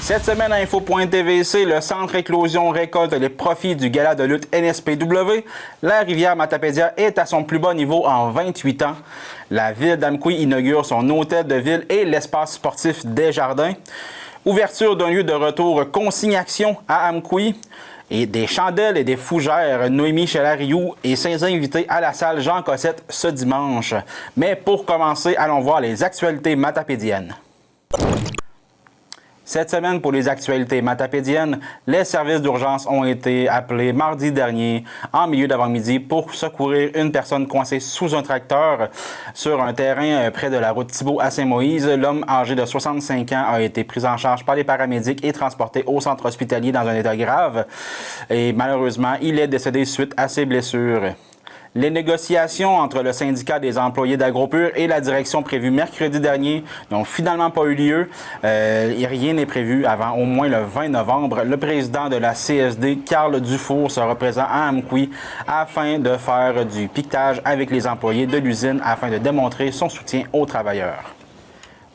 Cette semaine à Info.tvc, le Centre Éclosion récolte les profits du gala de lutte NSPW. La rivière Matapédia est à son plus bas niveau en 28 ans. La ville d'Amqui inaugure son hôtel de ville et l'espace sportif Desjardins. Ouverture d'un lieu de retour consignation à Amqui. Et des chandelles et des fougères, Noémie Chalariou et ses invités à la salle Jean Cossette ce dimanche. Mais pour commencer, allons voir les actualités matapédiennes. Cette semaine, pour les actualités matapédiennes, les services d'urgence ont été appelés mardi dernier en milieu d'avant-midi pour secourir une personne coincée sous un tracteur sur un terrain près de la route Thibault à Saint-Moïse. L'homme âgé de 65 ans a été pris en charge par les paramédics et transporté au centre hospitalier dans un état grave. Et malheureusement, il est décédé suite à ses blessures. Les négociations entre le syndicat des employés d'AgroPure et la direction prévue mercredi dernier n'ont finalement pas eu lieu. Et rien n'est prévu avant au moins le 20 novembre. Le président de la CSD, Carl Dufour, sera présent à Amqui afin de faire du piquetage avec les employés de l'usine afin de démontrer son soutien aux travailleurs.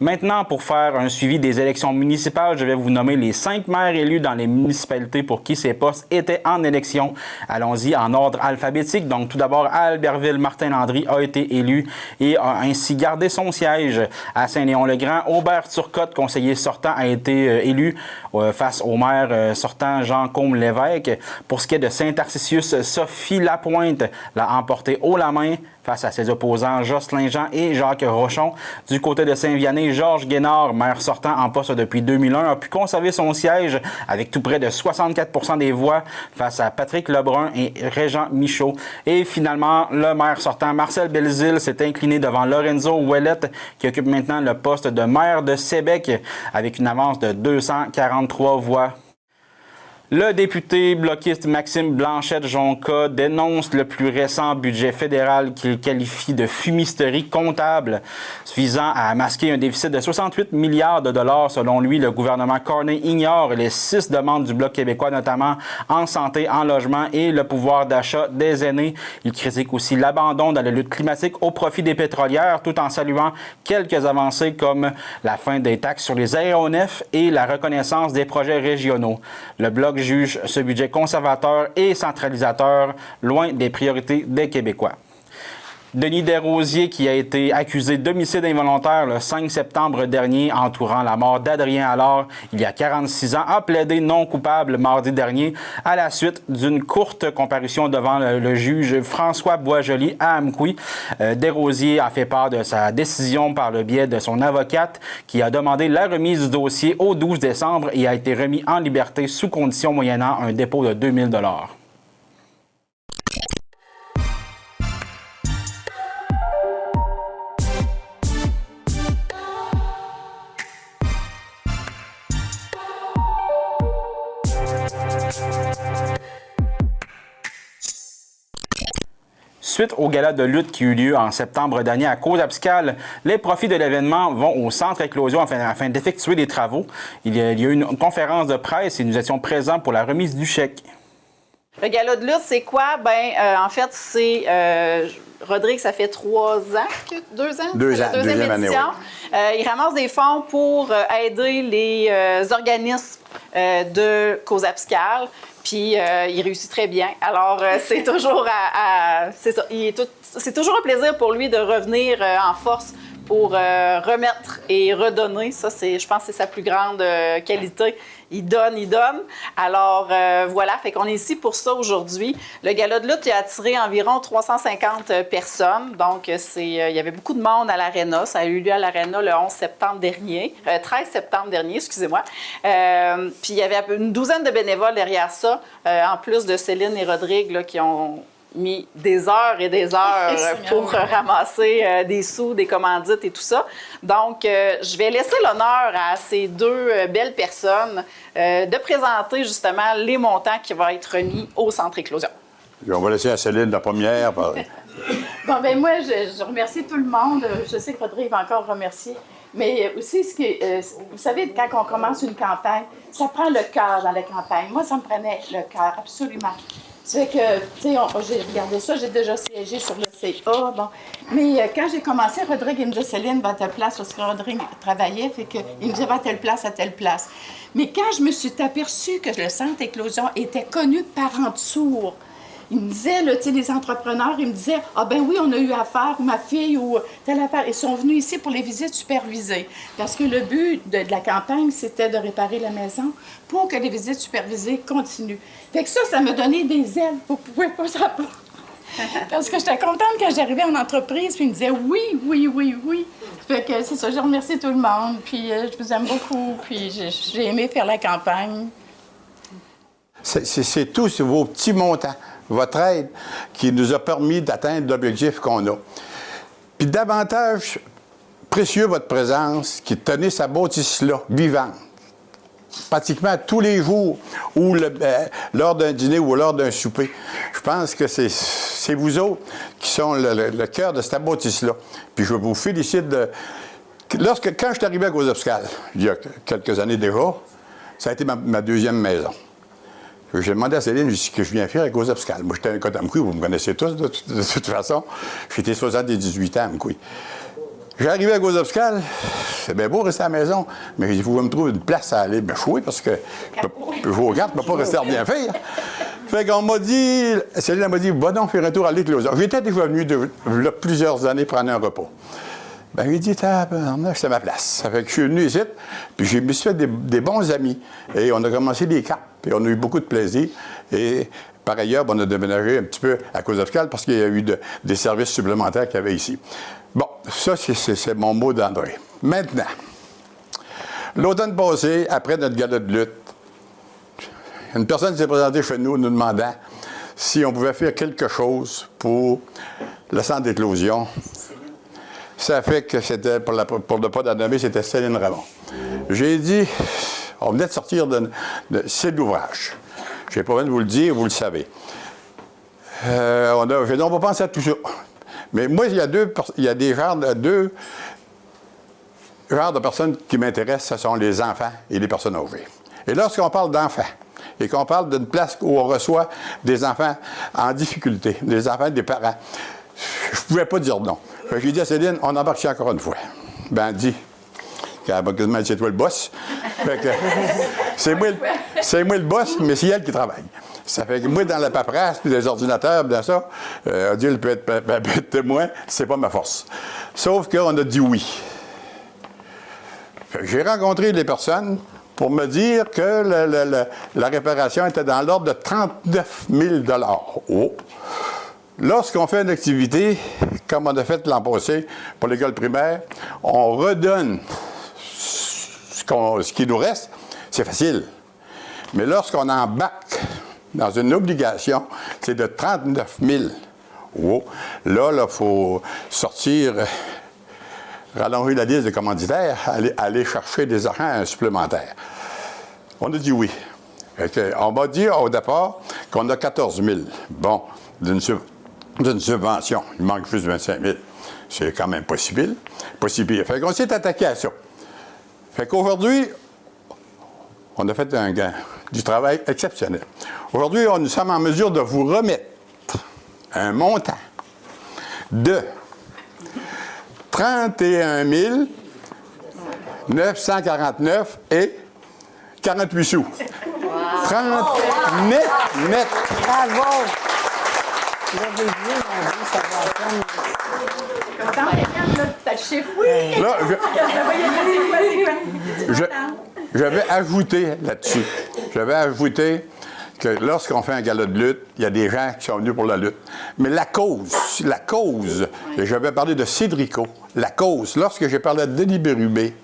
Maintenant, pour faire un suivi des élections municipales, je vais vous nommer les 5 maires élus dans les municipalités pour qui ces postes étaient en élection. Allons-y en ordre alphabétique. Donc, tout d'abord, à Albertville, Martin Landry a été élu et a ainsi gardé son siège. À Saint-Léon-le-Grand, Aubert Turcotte, conseiller sortant, a été élu face au maire sortant Jean Côme-Lévesque. Pour ce qui est de Saint-Tarcisius, Sophie Lapointe l'a emporté haut la main face à ses opposants Jocelyn Jean et Jacques Rochon. Du côté de Saint-Vianney, Georges Guénard, maire sortant en poste depuis 2001, a pu conserver son siège avec tout près de 64 des voix face à Patrick Lebrun et Régent Michaud. Et finalement, le maire sortant Marcel Belzile s'est incliné devant Lorenzo Ouellette, qui occupe maintenant le poste de maire de Sébec avec une avance de 243 voix. Le député bloquiste Maxime Blanchette-Jonca dénonce le plus récent budget fédéral qu'il qualifie de fumisterie comptable, visant à masquer un déficit de 68 milliards de dollars. Selon lui, le gouvernement Carney ignore les 6 demandes du Bloc québécois, notamment en santé, en logement et le pouvoir d'achat des aînés. Il critique aussi l'abandon dans la lutte climatique au profit des pétrolières, tout en saluant quelques avancées comme la fin des taxes sur les aéronefs et la reconnaissance des projets régionaux. Le Bloc juge ce budget conservateur et centralisateur, loin des priorités des Québécois. Denis Desrosiers, qui a été accusé d'homicide involontaire le 5 septembre dernier entourant la mort d'Adrien Allard, il y a 46 ans, a plaidé non coupable mardi dernier à la suite d'une courte comparution devant le juge François Boisjoli à Amqui. Desrosiers a fait part de sa décision par le biais de son avocate qui a demandé la remise du dossier au 12 décembre et a été remis en liberté sous condition moyennant un dépôt de 2000 $. Suite au gala de lutte qui eut lieu en septembre dernier à Cause-Abscale, les profits de l'événement vont au Centre Éclosion afin d'effectuer des travaux. Il y a eu une conférence de presse et nous étions présents pour la remise du chèque. Le gala de lutte, c'est quoi? En fait, c'est... Rodrigue, ça fait 3 ans, 2 ans? 2 ans, deuxième année, oui. Il ramasse des fonds pour aider les organismes de Cause-Abscale. Puis il réussit très bien. Alors, c'est toujours c'est toujours un plaisir pour lui de revenir en force pour remettre et redonner. Ça, je pense que c'est sa plus grande qualité. Il donne. Alors, voilà, fait qu'on est ici pour ça aujourd'hui. Le gala de lutte a attiré environ 350 personnes. Donc, il y avait beaucoup de monde à l'Arena. Ça a eu lieu à l'Arena le 13 septembre dernier, excusez-moi. Puis, il y avait une douzaine de bénévoles derrière ça, en plus de Céline et Rodrigue, là, qui ont mis des heures et des heures pour ramasser des sous, des commandites et tout ça. Donc, je vais laisser l'honneur à ces 2 belles personnes de présenter justement les montants qui vont être remis au Centre Éclosion. Et on va laisser à Céline la première. Bon, bien, moi, je remercie tout le monde. Je sais que Rodrigue va encore remercier. Mais aussi, vous savez, quand on commence une campagne, ça prend le cœur dans la campagne. Moi, ça me prenait le cœur, absolument. Ça fait que, tu sais, j'ai regardé ça, j'ai déjà siégé sur le CA, bon. Mais quand j'ai commencé, Rodrigue, il me disait, Céline, va à telle place, parce que Rodrigue travaillait, fait que, il me disait, va à telle place. Mais quand je me suis aperçue que le centre Éclosion était connu de parents sourds, il me disait, là, tu sais, les entrepreneurs, ils me disaient, ah ben oui, on a eu affaire, ma fille ou telle affaire. Ils sont venus ici pour les visites supervisées. Parce que le but de la campagne, c'était de réparer la maison pour que les visites supervisées continuent. Fait que ça m'a donné des ailes. Vous pouvez pas savoir. Parce que j'étais contente quand j'arrivais en entreprise, puis ils me disaient oui. Fait que c'est ça, je remercie tout le monde, puis je vous aime beaucoup, puis j'ai aimé faire la campagne. C'est tous vos petits montants, votre aide, qui nous a permis d'atteindre l'objectif qu'on a. Puis davantage précieux, votre présence, qui tenait sa bâtisse-là, vivante. Pratiquement tous les jours, ou lors d'un dîner ou lors d'un souper. Je pense que c'est vous autres qui sont le cœur de cette bâtisse-là. Puis je vous félicite de... Quand je suis arrivé à Gozebscal, il y a quelques années déjà, ça a été ma deuxième maison. J'ai demandé à Céline ce que je viens faire à Gozebscal. Moi, j'étais un Cotamcoui, vous me connaissez tous de toute façon. J'étais 78 ans à Mcoui. J'ai arrivé à Gozebscal, c'est bien beau rester à la maison, mais il faut me trouver une place à aller me chouer parce que je vous regarde, je ne peux pas rester à rien faire. Fait qu'on m'a dit, Céline m'a dit, va donc faire un tour à l'Éclosion. J'étais déjà venu de plusieurs années prendre un repas. Ben, il dit, c'est ma place. Ça fait que je suis venu ici, puis je me suis fait des bons amis. Et on a commencé des capes, puis on a eu beaucoup de plaisir. Et par ailleurs, on a déménagé un petit peu à Gozebscal parce qu'il y a eu des services supplémentaires qu'il y avait ici. Bon, ça, c'est mon mot d'André. Maintenant, l'automne passé, après notre gala de lutte, une personne s'est présentée chez nous demandant si on pouvait faire quelque chose pour le centre d'éclosion. Ça fait que c'était, pour ne pas la nommer, c'était Céline Ramon. J'ai dit, on venait de sortir c'est de l'ouvrage. Je n'ai pas besoin de vous le dire, vous le savez. On va penser à tout ça. Mais moi, il y a deux genres de personnes qui m'intéressent, ce sont les enfants et les personnes âgées. Et lorsqu'on parle d'enfants, et qu'on parle d'une place où on reçoit des enfants en difficulté, des enfants des parents, je ne pouvais pas dire non. J'ai dit à Céline, on embarque ici encore une fois. Ben, elle dit, c'est toi le boss. C'est moi le boss, mais c'est elle qui travaille. Ça fait que moi, dans la paperasse, puis les ordinateurs, dans ça, Odile peut être témoin, c'est pas ma force. Sauf qu'on a dit oui. J'ai rencontré des personnes pour me dire que la réparation était dans l'ordre de 39 000 $. Oh. Lorsqu'on fait une activité, comme on a fait l'an passé pour l'école primaire, on redonne ce qui nous reste, c'est facile. Mais lorsqu'on embarque dans une obligation, c'est de 39 000 €. Oh. Là, il faut sortir, rallonger la liste de commanditaires, aller chercher des argents supplémentaires. On a dit oui. On m'a dit au départ qu'on a 14 000 bon, d'une subvention. Il manque juste 25 000. C'est quand même pas si pire. Fait qu'on s'est attaqué à ça. Fait qu'aujourd'hui, on a fait du travail exceptionnel. Aujourd'hui, nous sommes en mesure de vous remettre un montant de 31 949 et 48 sous. 30 net. Bravo! L'avez vu, mon Dieu, ça va attendre. T'as le chiffre? Là, je vais ajouter là-dessus. Je vais ajouter que lorsqu'on fait un gala de lutte, il y a des gens qui sont venus pour la lutte. Mais la cause, et je vais parler de Cédrico, la cause, lorsque j'ai parlé de Denis Bérubé,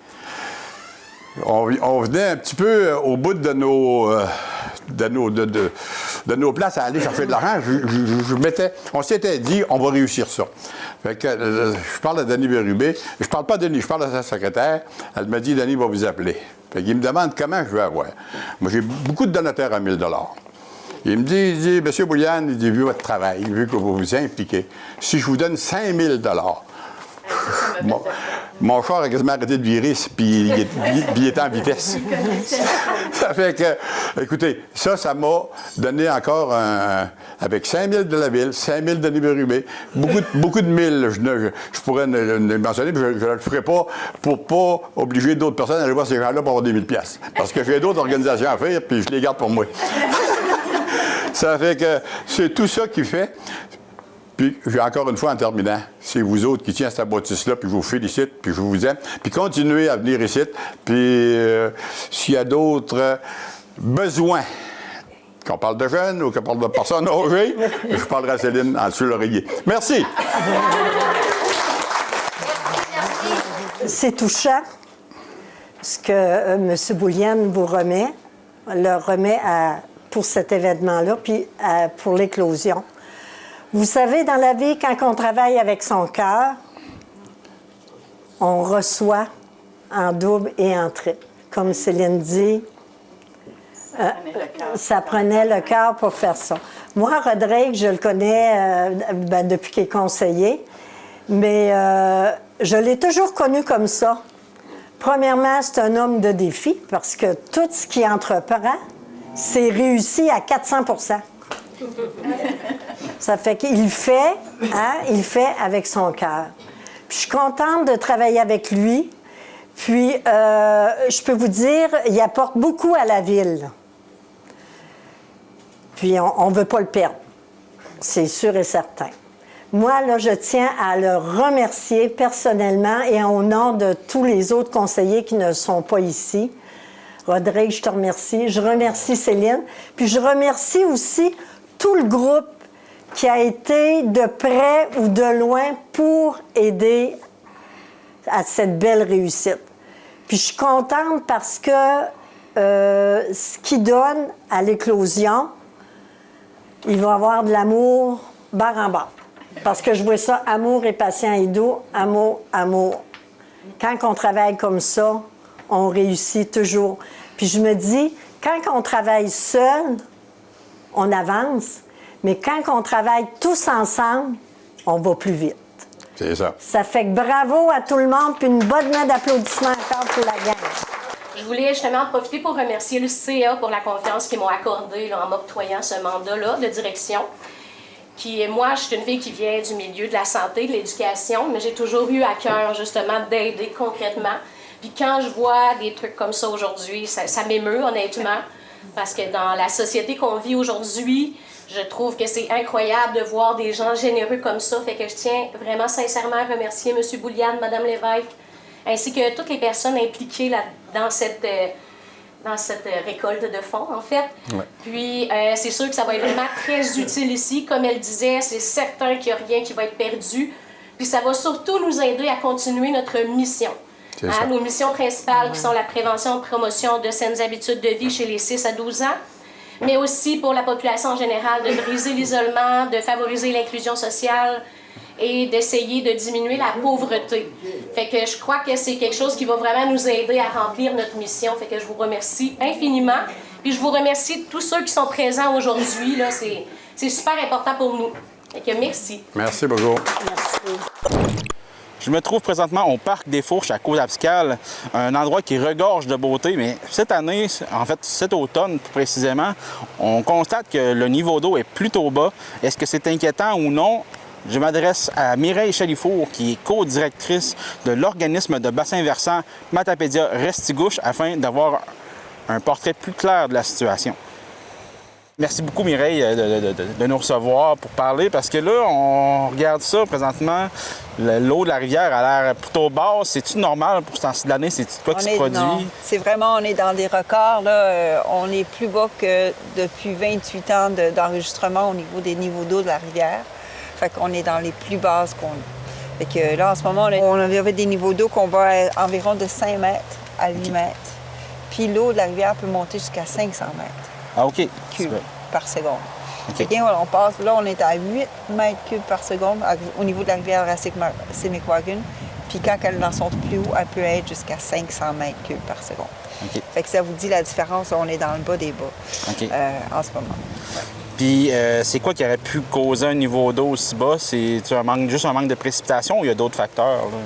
on venait un petit peu au bout de nos places à aller chercher de l'argent. On s'était dit, on va réussir ça. Fait que, je parle à Denis Bérubé. Je parle pas de Denis, je parle à sa secrétaire. Elle me dit, Denis va vous appeler. Fait qu'il me demande comment je vais avoir. Moi, j'ai beaucoup de donateurs à 1 000 $. Il me dit, Monsieur Bouliane, il dit, vu votre travail, vu que vous vous impliquez, si je vous donne 5 000 $, bon, Mon char a quasiment arrêté de virer, puis il était en vitesse. Ça fait que, écoutez, ça m'a donné encore avec 5 000 de la ville, 5 000 de Nibérubé, beaucoup de milles, je pourrais le mentionner, puis je ne le ferai pas pour pas obliger d'autres personnes à aller voir ces gens-là pour avoir des 1000 piastres. Parce que j'ai d'autres organisations à faire, puis je les garde pour moi. Ça fait que c'est tout ça qui fait. Puis, j'ai encore une fois, en terminant, c'est vous autres qui tiens à cette bâtisse-là, puis je vous félicite, puis je vous aime. Puis continuez à venir ici. Puis, s'il y a d'autres besoins, qu'on parle de jeunes ou qu'on parle de personnes âgées, je parlerai à Céline en dessous de l'oreiller. Merci! C'est touchant ce que M. Boulienne vous remet, pour cet événement-là, puis pour l'éclosion. Vous savez, dans la vie, quand on travaille avec son cœur, on reçoit en double et en triple. Comme Céline dit, ça prenait le cœur pour faire ça. Moi, Rodrigue, je le connais depuis qu'il est conseiller, mais je l'ai toujours connu comme ça. Premièrement, c'est un homme de défi parce que tout ce qu'il entreprend, c'est réussi à 400 %. Ça fait qu'il fait, il fait avec son cœur. Puis je suis contente de travailler avec lui. Puis, je peux vous dire, il apporte beaucoup à la ville. Puis, on ne veut pas le perdre. C'est sûr et certain. Moi, là, je tiens à le remercier personnellement et au nom de tous les autres conseillers qui ne sont pas ici. Rodrigue, je te remercie. Je remercie Céline. Puis, je remercie aussi tout le groupe qui a été de près ou de loin pour aider à cette belle réussite. Puis je suis contente parce que ce qu'il donne à l'éclosion, il va avoir de l'amour barre en bas. Parce que je vois ça, amour et patient et doux, amour, amour. Quand on travaille comme ça, on réussit toujours. Puis je me dis, quand on travaille seul, on avance, mais quand on travaille tous ensemble, on va plus vite. C'est ça. Ça fait que bravo à tout le monde, puis une bonne main d'applaudissements encore pour la gang. Je voulais justement en profiter pour remercier le CA pour la confiance qu'ils m'ont accordée là, en m'octroyant ce mandat-là de direction. Moi, je suis une fille qui vient du milieu de la santé, de l'éducation, mais j'ai toujours eu à cœur justement d'aider concrètement. Puis quand je vois des trucs comme ça aujourd'hui, ça m'émeut honnêtement. Parce que dans la société qu'on vit aujourd'hui, je trouve que c'est incroyable de voir des gens généreux comme ça. Fait que je tiens vraiment sincèrement à remercier M. Bouliane, Mme Lévesque, ainsi que toutes les personnes impliquées dans cette récolte de fonds, en fait. Ouais. Puis, c'est sûr que ça va être vraiment très utile ici. Comme elle disait, c'est certain qu'il n'y a rien qui va être perdu. Puis, ça va surtout nous aider à continuer notre mission. Nos missions principales qui sont la prévention et promotion de saines habitudes de vie chez les 6 à 12 ans, mais aussi pour la population en général, de briser l'isolement, de favoriser l'inclusion sociale et d'essayer de diminuer la pauvreté. Fait que je crois que c'est quelque chose qui va vraiment nous aider à remplir notre mission. Fait que je vous remercie infiniment. Puis je vous remercie tous ceux qui sont présents aujourd'hui. Là, c'est super important pour nous. Fait que merci. Merci beaucoup. Merci. Je me trouve présentement au Parc des Fourches à Côte-Abscale, un endroit qui regorge de beauté, mais cette année, en fait cet automne plus précisément, on constate que le niveau d'eau est plutôt bas. Est-ce que c'est inquiétant ou non? Je m'adresse à Mireille Chalifour, qui est co-directrice de l'organisme de bassin versant Matapédia Restigouche, afin d'avoir un portrait plus clair de la situation. Merci beaucoup, Mireille, de nous recevoir pour parler, parce que là, on regarde ça présentement. L'eau de la rivière a l'air plutôt basse. C'est-tu normal pour ce temps-ci de l'année? C'est-tu quoi qui se produit? Non, c'est vraiment, on est dans des records. Là. On est plus bas que depuis 28 ans d'enregistrement au niveau des niveaux d'eau de la rivière. Fait qu'on est dans les plus basses qu'on a. Fait que là, en ce moment, on avait des niveaux d'eau qu'on va à environ de 5 mètres à 8 mètres. Puis l'eau de la rivière peut monter jusqu'à 500 mètres. Ah, OK. Cubes par seconde. Okay. Bien, on passe, là, on est à 8 mètres cubes par seconde au niveau de la rivière Rassigmaquagan. Puis quand elle est dans son plus haut, elle peut être jusqu'à 500 mètres cubes par seconde. Okay. Fait que ça vous dit la différence, on est dans le bas des bas en ce moment. Ouais. Puis c'est quoi qui aurait pu causer un niveau d'eau aussi bas? C'est juste un manque de précipitation ou il y a d'autres facteurs? Là?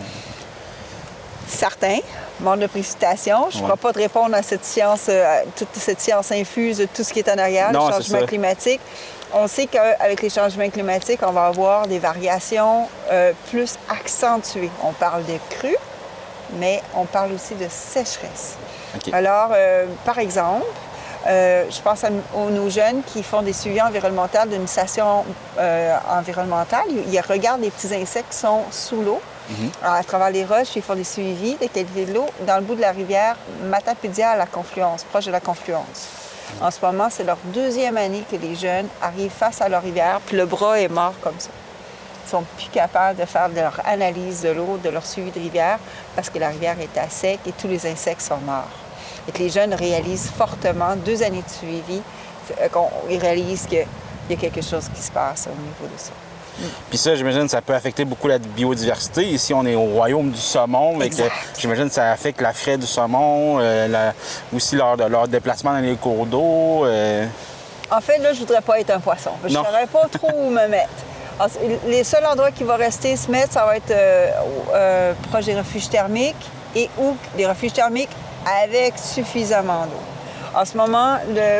certain. Manque de précipitation. Je ne pourrais pas te répondre à cette science, toute cette science infuse de tout ce qui est en arrière, Non, les changements climatiques. On sait qu'avec les changements climatiques, on va avoir des variations plus accentuées. On parle de crues, mais on parle aussi de sécheresse. OK. Alors, par exemple, je pense aux nos jeunes qui font des suivis environnementaux d'une station environnementale. Ils regardent les petits insectes qui sont sous l'eau. À travers les roches, ils font des suivis des qualités de l'eau dans le bout de la rivière Matapédia à la confluence, proche de la confluence. En ce moment, c'est leur 2e année que les jeunes arrivent face à leur rivière, puis le bras est mort comme ça. Ils sont plus capables de faire leur analyse de l'eau, de leur suivi de rivière, parce que la rivière est à sec et tous les insectes sont morts. Et que les jeunes réalisent fortement, 2 années de suivi, ils réalisent qu'il y a quelque chose qui se passe au niveau de ça. Puis ça, j'imagine, ça peut affecter beaucoup la biodiversité. Ici, on est au royaume du saumon. J'imagine que ça affecte la fraie du saumon, aussi leur déplacement dans les cours d'eau. En fait, là, je voudrais pas être un poisson. Je ne saurais pas trop où me mettre. Alors, les seuls endroits qui vont rester se mettre, ça va être proche des refuges thermiques ou des refuges thermiques avec suffisamment d'eau. En ce moment,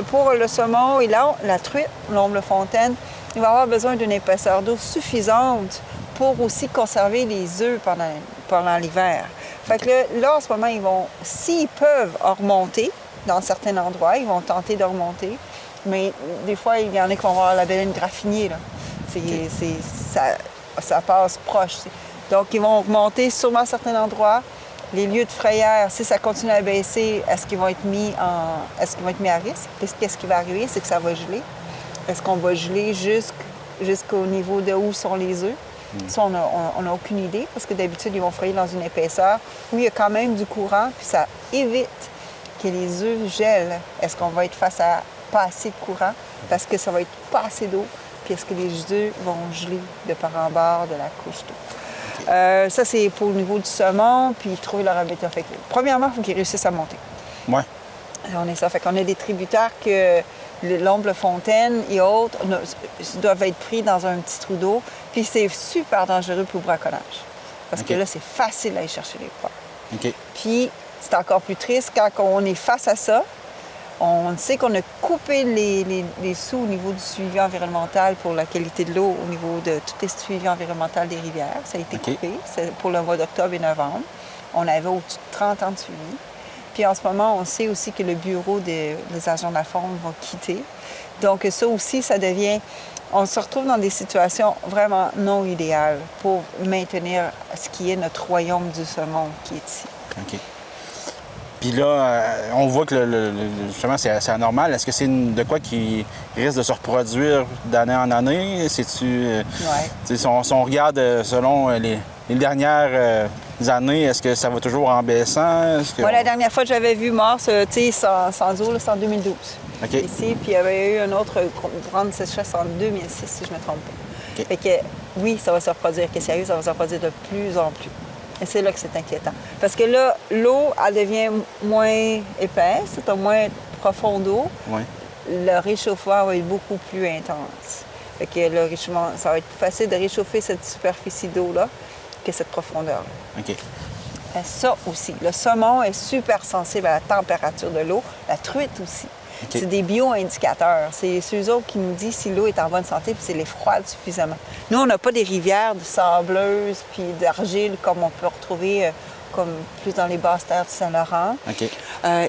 pour le saumon et la truite, l'omble-fontaine, il va avoir besoin d'une épaisseur d'eau suffisante pour aussi conserver les œufs pendant l'hiver. Fait que là, en ce moment, s'ils peuvent remonter dans certains endroits, ils vont tenter de remonter. Mais des fois, il y en a qui vont avoir la baleine graffinée, là. Ça passe proche. Donc, ils vont remonter sûrement à certains endroits. Les lieux de frayère, si ça continue à baisser, est-ce qu'ils vont être mis à risque? Qu'est-ce qui va arriver? C'est que ça va geler. Est-ce qu'on va geler jusqu'au niveau de où sont les œufs? Ça, on n'a aucune idée, parce que d'habitude, ils vont frayer dans une épaisseur où il y a quand même du courant, puis ça évite que les œufs gèlent. Est-ce qu'on va être face à pas assez de courant, parce que ça va être pas assez d'eau, puis est-ce que les œufs vont geler de part en bord de la couche d'eau? Ça, c'est pour le niveau du saumon, puis trouver leur habitat. Fait que, premièrement, il faut qu'ils réussissent à monter. Ouais. On est ça. Fait qu'on a des tributaires que l'omble-fontaine et autres doivent être pris dans un petit trou d'eau. Puis c'est super dangereux pour le braconnage. Parce que là, c'est facile d'aller chercher les pois. Puis c'est encore plus triste quand on est face à ça. On sait qu'on a coupé les sous au niveau du suivi environnemental pour la qualité de l'eau, au niveau de tous les suivis environnementaux des rivières. Ça a été coupé. C'est pour le mois d'octobre et novembre. On avait au-dessus de 30 ans de suivi. Puis en ce moment, on sait aussi que le bureau des agents de la faune va quitter. Donc ça aussi, ça devient... On se retrouve dans des situations vraiment non idéales pour maintenir ce qui est notre royaume du saumon qui est ici. OK. Puis là, on voit que justement, c'est anormal. Est-ce que c'est de quoi qui risque de se reproduire d'année en année? C'est-tu... Si on regarde selon les dernières années, est-ce que ça va toujours en baissant? Moi, la dernière fois que j'avais vu Mars, sans eau, c'est en 2012. OK. Ici, puis il y avait eu une autre grande sécheresse en 2006, si je ne me trompe pas. OK. Fait que oui, ça va se reproduire. Que sérieux, ça va se reproduire de plus en plus. Et c'est là que c'est inquiétant. Parce que là, l'eau, elle devient moins épaisse, c'est un moins profond d'eau. Oui. Le réchauffement va être beaucoup plus intense. Fait que le réchauffement, ça va être plus facile de réchauffer cette superficie d'eau-là que cette profondeur-là. OK. Ça aussi. Le saumon est super sensible à la température de l'eau. La truite aussi. Okay. C'est des bio-indicateurs. C'est eux autres qui nous disent si l'eau est en bonne santé puis si elle est froide suffisamment. Nous, on n'a pas des rivières sableuses puis d'argile comme on peut retrouver comme plus dans les basses terres du Saint-Laurent. Okay.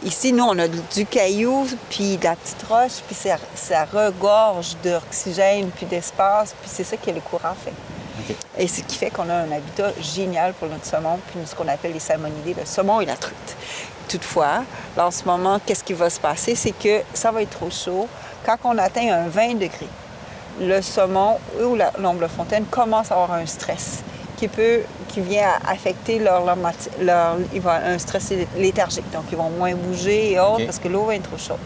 Ici, nous, on a du caillou puis de la petite roche puis ça regorge d'oxygène puis d'espace puis c'est ça que le courant fait. Okay. Et ce qui fait qu'on a un habitat génial pour notre saumon puis ce qu'on appelle les salmonidés, le saumon et la truite. Toutefois, là, en ce moment, qu'est-ce qui va se passer? C'est que ça va être trop chaud. Quand on atteint un 20 degrés, le saumon ou l'omble-fontaine commence à avoir un stress qui vient affecter un stress léthargique. Donc, ils vont moins bouger et autres parce que l'eau va être trop chaude.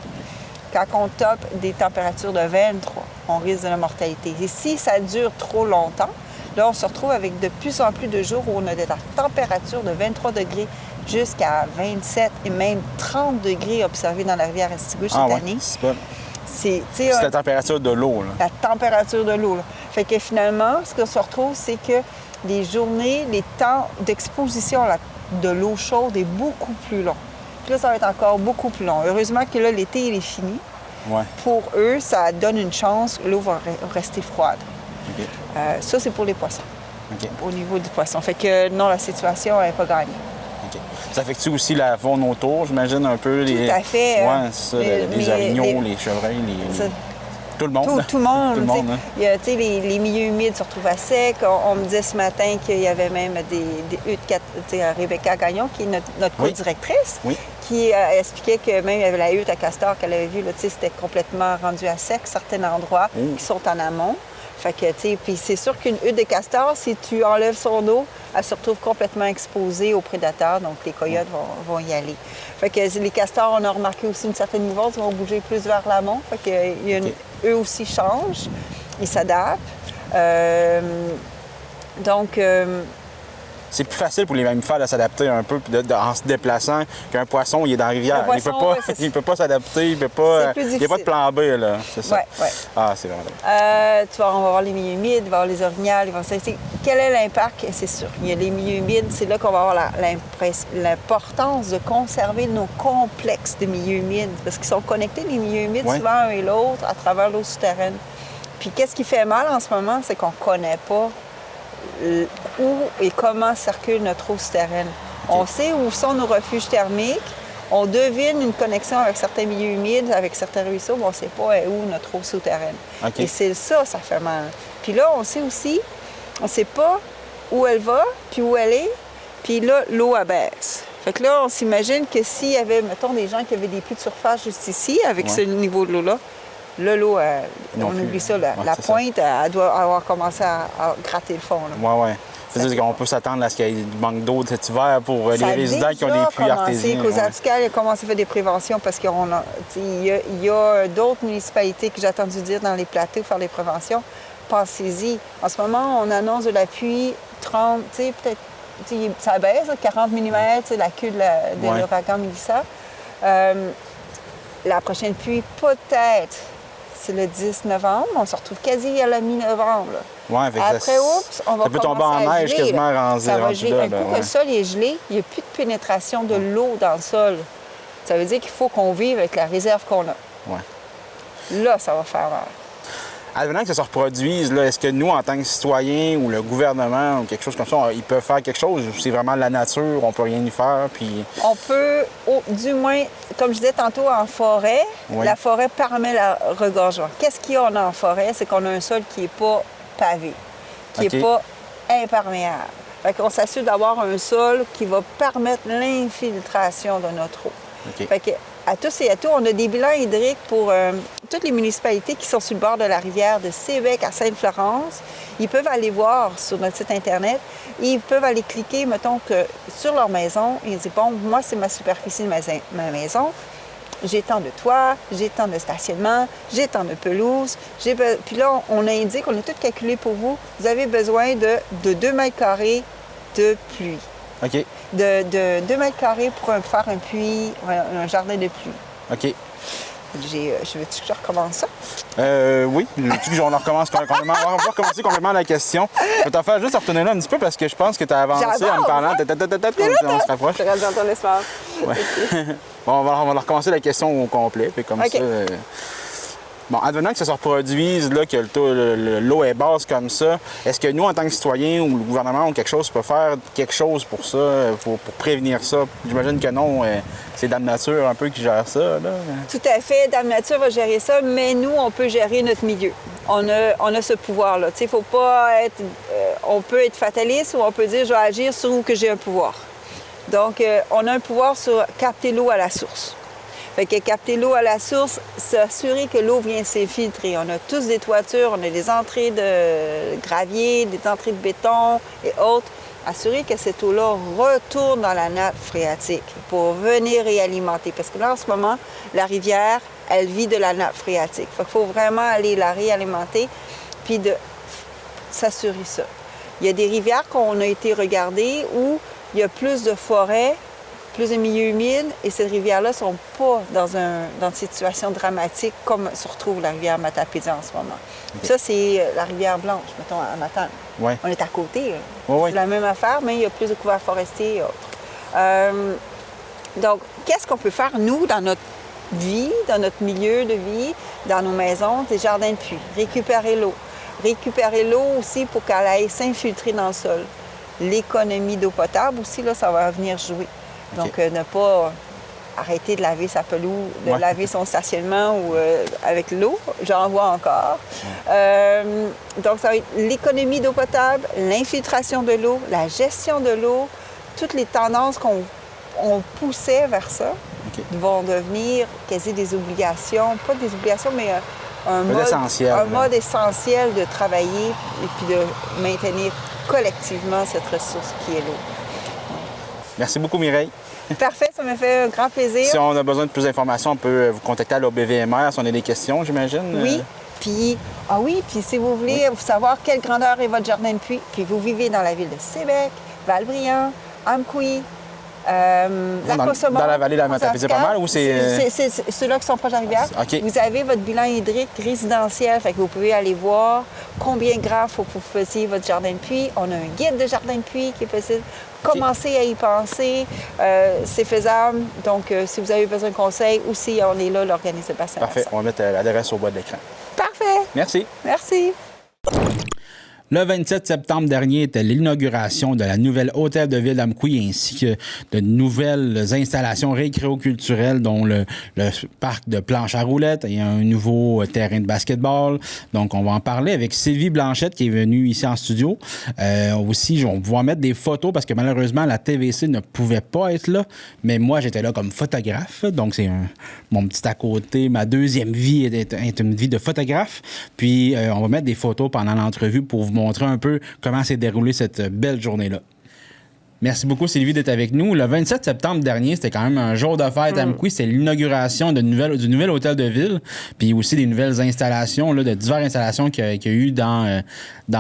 Quand on tope des températures de 23, on risque de la mortalité. Et si ça dure trop longtemps, là, on se retrouve avec de plus en plus de jours où on a de la température de 23 degrés jusqu'à 27 et même 30 degrés observés dans la rivière Estigouche cette année. C'est bon. C'est la température de l'eau. La température de l'eau. Fait que finalement, ce qu'on se retrouve, c'est que les journées, les temps d'exposition de l'eau chaude est beaucoup plus long. Puis là, ça va être encore beaucoup plus long. Heureusement que là, l'été, il est fini. Ouais. Pour eux, ça donne une chance, l'eau va rester froide. OK. Ça, c'est pour les poissons, OK. au niveau du poisson. Fait que non, la situation n'est pas gagnée. OK. Ça affecte-tu aussi la faune autour, j'imagine, un peu? Tout à fait. Oui, c'est ça, les orignaux, les chevreuils, tout le monde. Tout le monde. Tout le monde, hein. Il y a, les milieux humides se retrouvent à sec. On me disait ce matin qu'il y avait même des huttes. Rebecca Gagnon, qui est notre Oui. co-directrice, Oui. qui expliquait que même il y avait la hutte à castor qu'elle avait vue, là, c'était complètement rendu à sec, certains endroits qui sont en amont. Fait que, puis c'est sûr qu'une hutte de castor, si tu enlèves son eau, elle se retrouve complètement exposée aux prédateurs, donc les coyotes vont y aller. Fait que les castors, on a remarqué aussi une certaine mouvance, ils vont bouger plus vers l'amont. Fait que eux aussi changent, ils s'adaptent. C'est plus facile pour les mammifères de s'adapter un peu en se déplaçant qu'un poisson, il est dans la rivière. Poisson, Il peut pas s'adapter, il peut pas. C'est plus Il n'y a pas de plan B, là. C'est ça. Ouais. Ah, c'est vraiment. On va voir les milieux humides, on va voir les orignales. Quel est l'impact? C'est sûr. Il y a les milieux humides, c'est là qu'on va avoir l'importance de conserver nos complexes de milieux humides. Parce qu'ils sont connectés, les milieux humides, souvent un et l'autre, à travers l'eau souterraine. Puis qu'est-ce qui fait mal en ce moment? C'est qu'on ne connaît pas où et comment circule notre eau souterraine. Okay. On sait où sont nos refuges thermiques. On devine une connexion avec certains milieux humides, avec certains ruisseaux, mais on ne sait pas où notre eau souterraine. Okay. Et c'est ça fait mal. Puis là, on sait aussi, on ne sait pas où elle va, puis où elle est, puis là, l'eau abaisse. Fait que là, on s'imagine que s'il y avait, mettons, des gens qui avaient des puits de surface juste ici, avec ce niveau de l'eau-là, là, l'eau, on oublie ça, la pointe, elle doit avoir commencé à gratter le fond. Oui. C'est-à-dire qu'on peut s'attendre à ce qu'il y ait du manque d'eau cet hiver pour les résidents qui ont des puits artésiens. Qu'aux Abscales, il a commencé à faire des préventions parce qu'il y a d'autres municipalités que j'ai entendu dire dans les plateaux faire des préventions. Pensez-y. En ce moment, on annonce de la pluie 30, peut-être, ça baisse, 40 mm, la queue de l'ouragan Mélissa. La prochaine pluie, peut-être, c'est le 10 novembre. On se retrouve quasi à la mi-novembre. Ouais, après, on va ça peut tomber en neige geler, quasiment rendu ça va geler. là. Un coup que le sol est gelé, il n'y a plus de pénétration de l'eau dans le sol. Ça veut dire qu'il faut qu'on vive avec la réserve qu'on a. Ouais. Là, ça va faire mal. Advenant que ça se reproduise, là, est-ce que nous, en tant que citoyens ou le gouvernement ou quelque chose comme ça, ils peuvent faire quelque chose? C'est vraiment la nature, on peut rien y faire, puis... On peut, du moins, comme je disais tantôt, en forêt, la forêt permet le regorgement. Qu'est-ce qu'il y a en forêt? C'est qu'on a un sol qui n'est pas pavé, qui n'est pas imperméable. Fait qu'on s'assure d'avoir un sol qui va permettre l'infiltration de notre eau. Fait que, à tous et à tous, on a des bilans hydriques pour toutes les municipalités qui sont sur le bord de la rivière, de Sébec à Sainte-Florence. Ils peuvent aller voir sur notre site Internet. Ils peuvent aller cliquer, mettons, que sur leur maison. Ils disent, bon, moi, c'est ma superficie de ma maison. J'ai tant de toit, j'ai tant de stationnement, j'ai tant de pelouse. Puis là, on indique, on a tout calculé pour vous. Vous avez besoin de 2 mètres carrés de pluie. OK. De 2 mètres carrés pour faire un puits, un jardin de pluie. OK. Veux-tu que je recommence ça? Oui. Veux-tu que on recommence complètement? On va recommencer complètement la question. Je vais t'en faire juste retourner là un petit peu parce que je pense que tu as avancé en me parlant. On se rapproche. Je regarde dans ton espace. Ouais. Bon, on va recommencer la question au complet. Puis comme ça... Bon, advenant que ça se reproduise, là, que l'eau est basse comme ça, est-ce que nous, en tant que citoyens ou le gouvernement ou quelque chose, peut faire quelque chose pour ça, pour prévenir ça? J'imagine que non, c'est Dame Nature un peu qui gère ça, là. Tout à fait, Dame Nature va gérer ça, mais nous, on peut gérer notre milieu. On a ce pouvoir-là. Tu sais, faut pas être... on peut être fataliste ou on peut dire, je vais agir sur où que j'ai un pouvoir. Donc, on a un pouvoir sur capter l'eau à la source. Fait que capter l'eau à la source, s'assurer que l'eau vient s'infiltrer. On a tous des toitures, on a des entrées de gravier, des entrées de béton et autres. Assurer que cette eau-là retourne dans la nappe phréatique pour venir réalimenter. Parce que là, en ce moment, la rivière, elle vit de la nappe phréatique. Fait qu'il faut vraiment aller la réalimenter puis de s'assurer ça. Il y a des rivières qu'on a été regarder où il y a plus de forêts, plus de milieux humides, et ces rivières-là ne sont pas dans une situation dramatique comme se retrouve la rivière Matapédia en ce moment. Okay. Ça, c'est la rivière Blanche, mettons, à Matane. Ouais. On est à côté. Ouais. C'est la même affaire, mais il y a plus de couverts forestiers et autres. Donc, qu'est-ce qu'on peut faire, nous, dans notre vie, dans notre milieu de vie, dans nos maisons, des jardins de puits? Récupérer l'eau. Récupérer l'eau aussi pour qu'elle aille s'infiltrer dans le sol. L'économie d'eau potable aussi, là, ça va venir jouer. Donc, ne pas arrêter de laver sa pelouse, de laver son stationnement ou avec l'eau. J'en vois encore. Donc, ça va être l'économie d'eau potable, l'infiltration de l'eau, la gestion de l'eau, toutes les tendances qu'on poussait vers ça vont devenir quasi des obligations, pas des obligations, mais un mode essentiel de travailler et puis de maintenir collectivement cette ressource qui est l'eau. Merci beaucoup, Mireille. Parfait, ça me fait un grand plaisir. Si on a besoin de plus d'informations, on peut vous contacter à l'OBVMR si on a des questions, j'imagine. Oui. Puis si vous voulez savoir quelle grandeur est votre jardin de puits, puis vous vivez dans la ville de Sébec, Val-Briand, Amqui, Lac-Saumon, dans la vallée de la Matapédia, pas mal, ou c'est... C'est ceux-là qui sont proches de la rivière. OK. Vous avez votre bilan hydrique résidentiel, fait que vous pouvez aller voir combien de grammes faut que vous fassiez votre jardin de puits. On a un guide de jardin de puits qui est possible. Commencez à y penser, c'est faisable. Donc, si vous avez besoin de conseils, aussi, on est là, l'organisme de bassin. Parfait, on va mettre l'adresse au bas de l'écran. Parfait. Merci. Merci. Le 27 septembre dernier était l'inauguration de la nouvelle hôtel de ville d'Amqui ainsi que de nouvelles installations récréo-culturelles dont le parc de planche à roulettes et un nouveau terrain de basketball. Donc, on va en parler avec Sylvie Blanchette qui est venue ici en studio. Aussi, on va pouvoir mettre des photos parce que malheureusement, la TVC ne pouvait pas être là. Mais moi, j'étais là comme photographe. Donc, c'est mon petit à côté. Ma deuxième vie est une vie de photographe. Puis, on va mettre des photos pendant l'entrevue pour vous montrer un peu comment s'est déroulée cette belle journée-là. Merci beaucoup, Sylvie, d'être avec nous. Le 27 septembre dernier, c'était quand même un jour de fête à Amqui. C'était l'inauguration du nouvel hôtel de ville, puis aussi des nouvelles installations, là, de diverses installations qu'il y a eu dans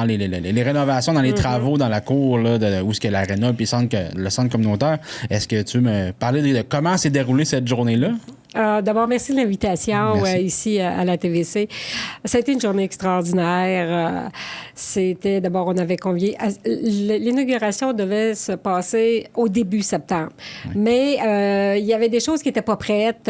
les rénovations, dans les travaux, dans la cour, là, où est-ce que l'aréna puis le centre communautaire. Est-ce que tu veux me parler de comment s'est déroulée cette journée-là? D'abord, merci de l'invitation ici à la TVC. Ça a été une journée extraordinaire. C'était d'abord, on avait convié. L'inauguration devait se passer au début septembre. Oui. Mais il y avait des choses qui n'étaient pas prêtes.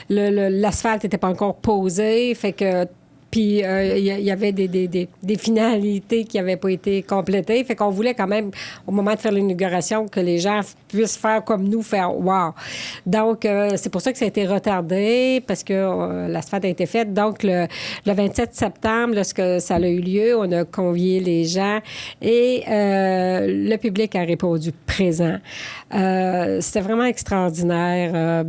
L'asphalte n'était pas encore posé. Fait que puis, il y avait des finalités qui n'avaient pas été complétées. Fait qu'on voulait quand même, au moment de faire l'inauguration, que les gens puissent faire comme nous, faire « wow ». Donc, c'est pour ça que ça a été retardé, parce que l'asphalte a été faite. Donc, le 27 septembre, lorsque ça a eu lieu, on a convié les gens et le public a répondu présent. C'était vraiment extraordinaire.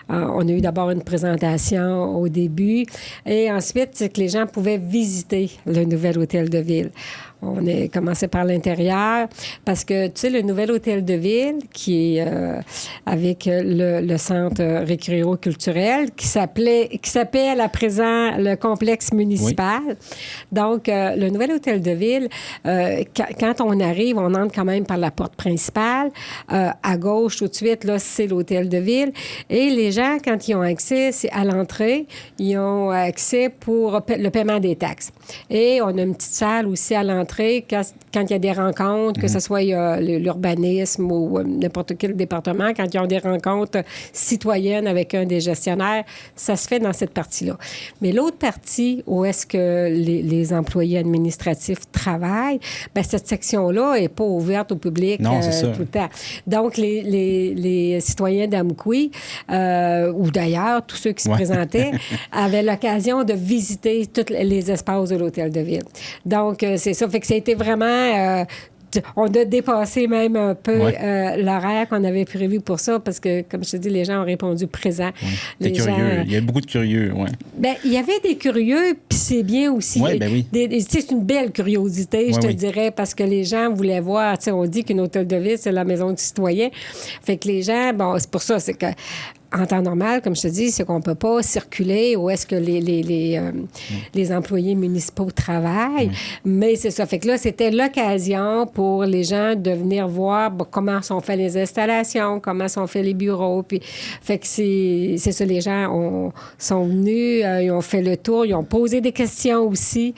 On a eu d'abord une présentation au début et ensuite, que les gens pouvaient visiter le nouvel hôtel de ville. On a commencé par l'intérieur parce que, tu sais, le nouvel hôtel de ville qui est avec le centre récréo-culturel qui s'appelle à présent le complexe municipal. Oui. Donc, le nouvel hôtel de ville, quand on arrive, on entre quand même par la porte principale. À gauche, tout de suite, là, c'est l'hôtel de ville. Et les gens, quand ils ont accès, c'est à l'entrée, ils ont accès pour le paiement des taxes. Et on a une petite salle aussi à l'entrée quand il y a des rencontres, que ce soit l'urbanisme ou n'importe quel département, quand ils ont des rencontres citoyennes avec un des gestionnaires, ça se fait dans cette partie-là. Mais l'autre partie, où est-ce que les employés administratifs travaillent, bien, cette section-là n'est pas ouverte au public tout le temps. Donc, les citoyens d'Amqui, ou d'ailleurs, tous ceux qui se présentaient, avaient l'occasion de visiter tous les espaces de l'hôtel de ville. Donc, c'est ça. Fait que ça a été vraiment... on a dépassé même un peu l'horaire qu'on avait prévu pour ça parce que, comme je te dis, les gens ont répondu présent. Oui. Les gens, curieux. Il y a beaucoup de curieux, oui. Bien, il y avait des curieux, puis c'est bien aussi. Oui, bien oui. C'est une belle curiosité, je te dirais, parce que les gens voulaient voir. Tu sais, on dit qu'une hôtel de ville, c'est la maison du citoyen. Fait que les gens, bon, c'est pour ça, c'est que en temps normal, comme je te dis, c'est qu'on ne peut pas circuler où est-ce que les employés municipaux travaillent. Mais c'est ça. Fait que là, c'était l'occasion pour les gens de venir voir comment sont faites les installations, comment sont faits les bureaux. Puis, fait que c'est ça, les gens sont venus, ils ont fait le tour, ils ont posé des questions aussi.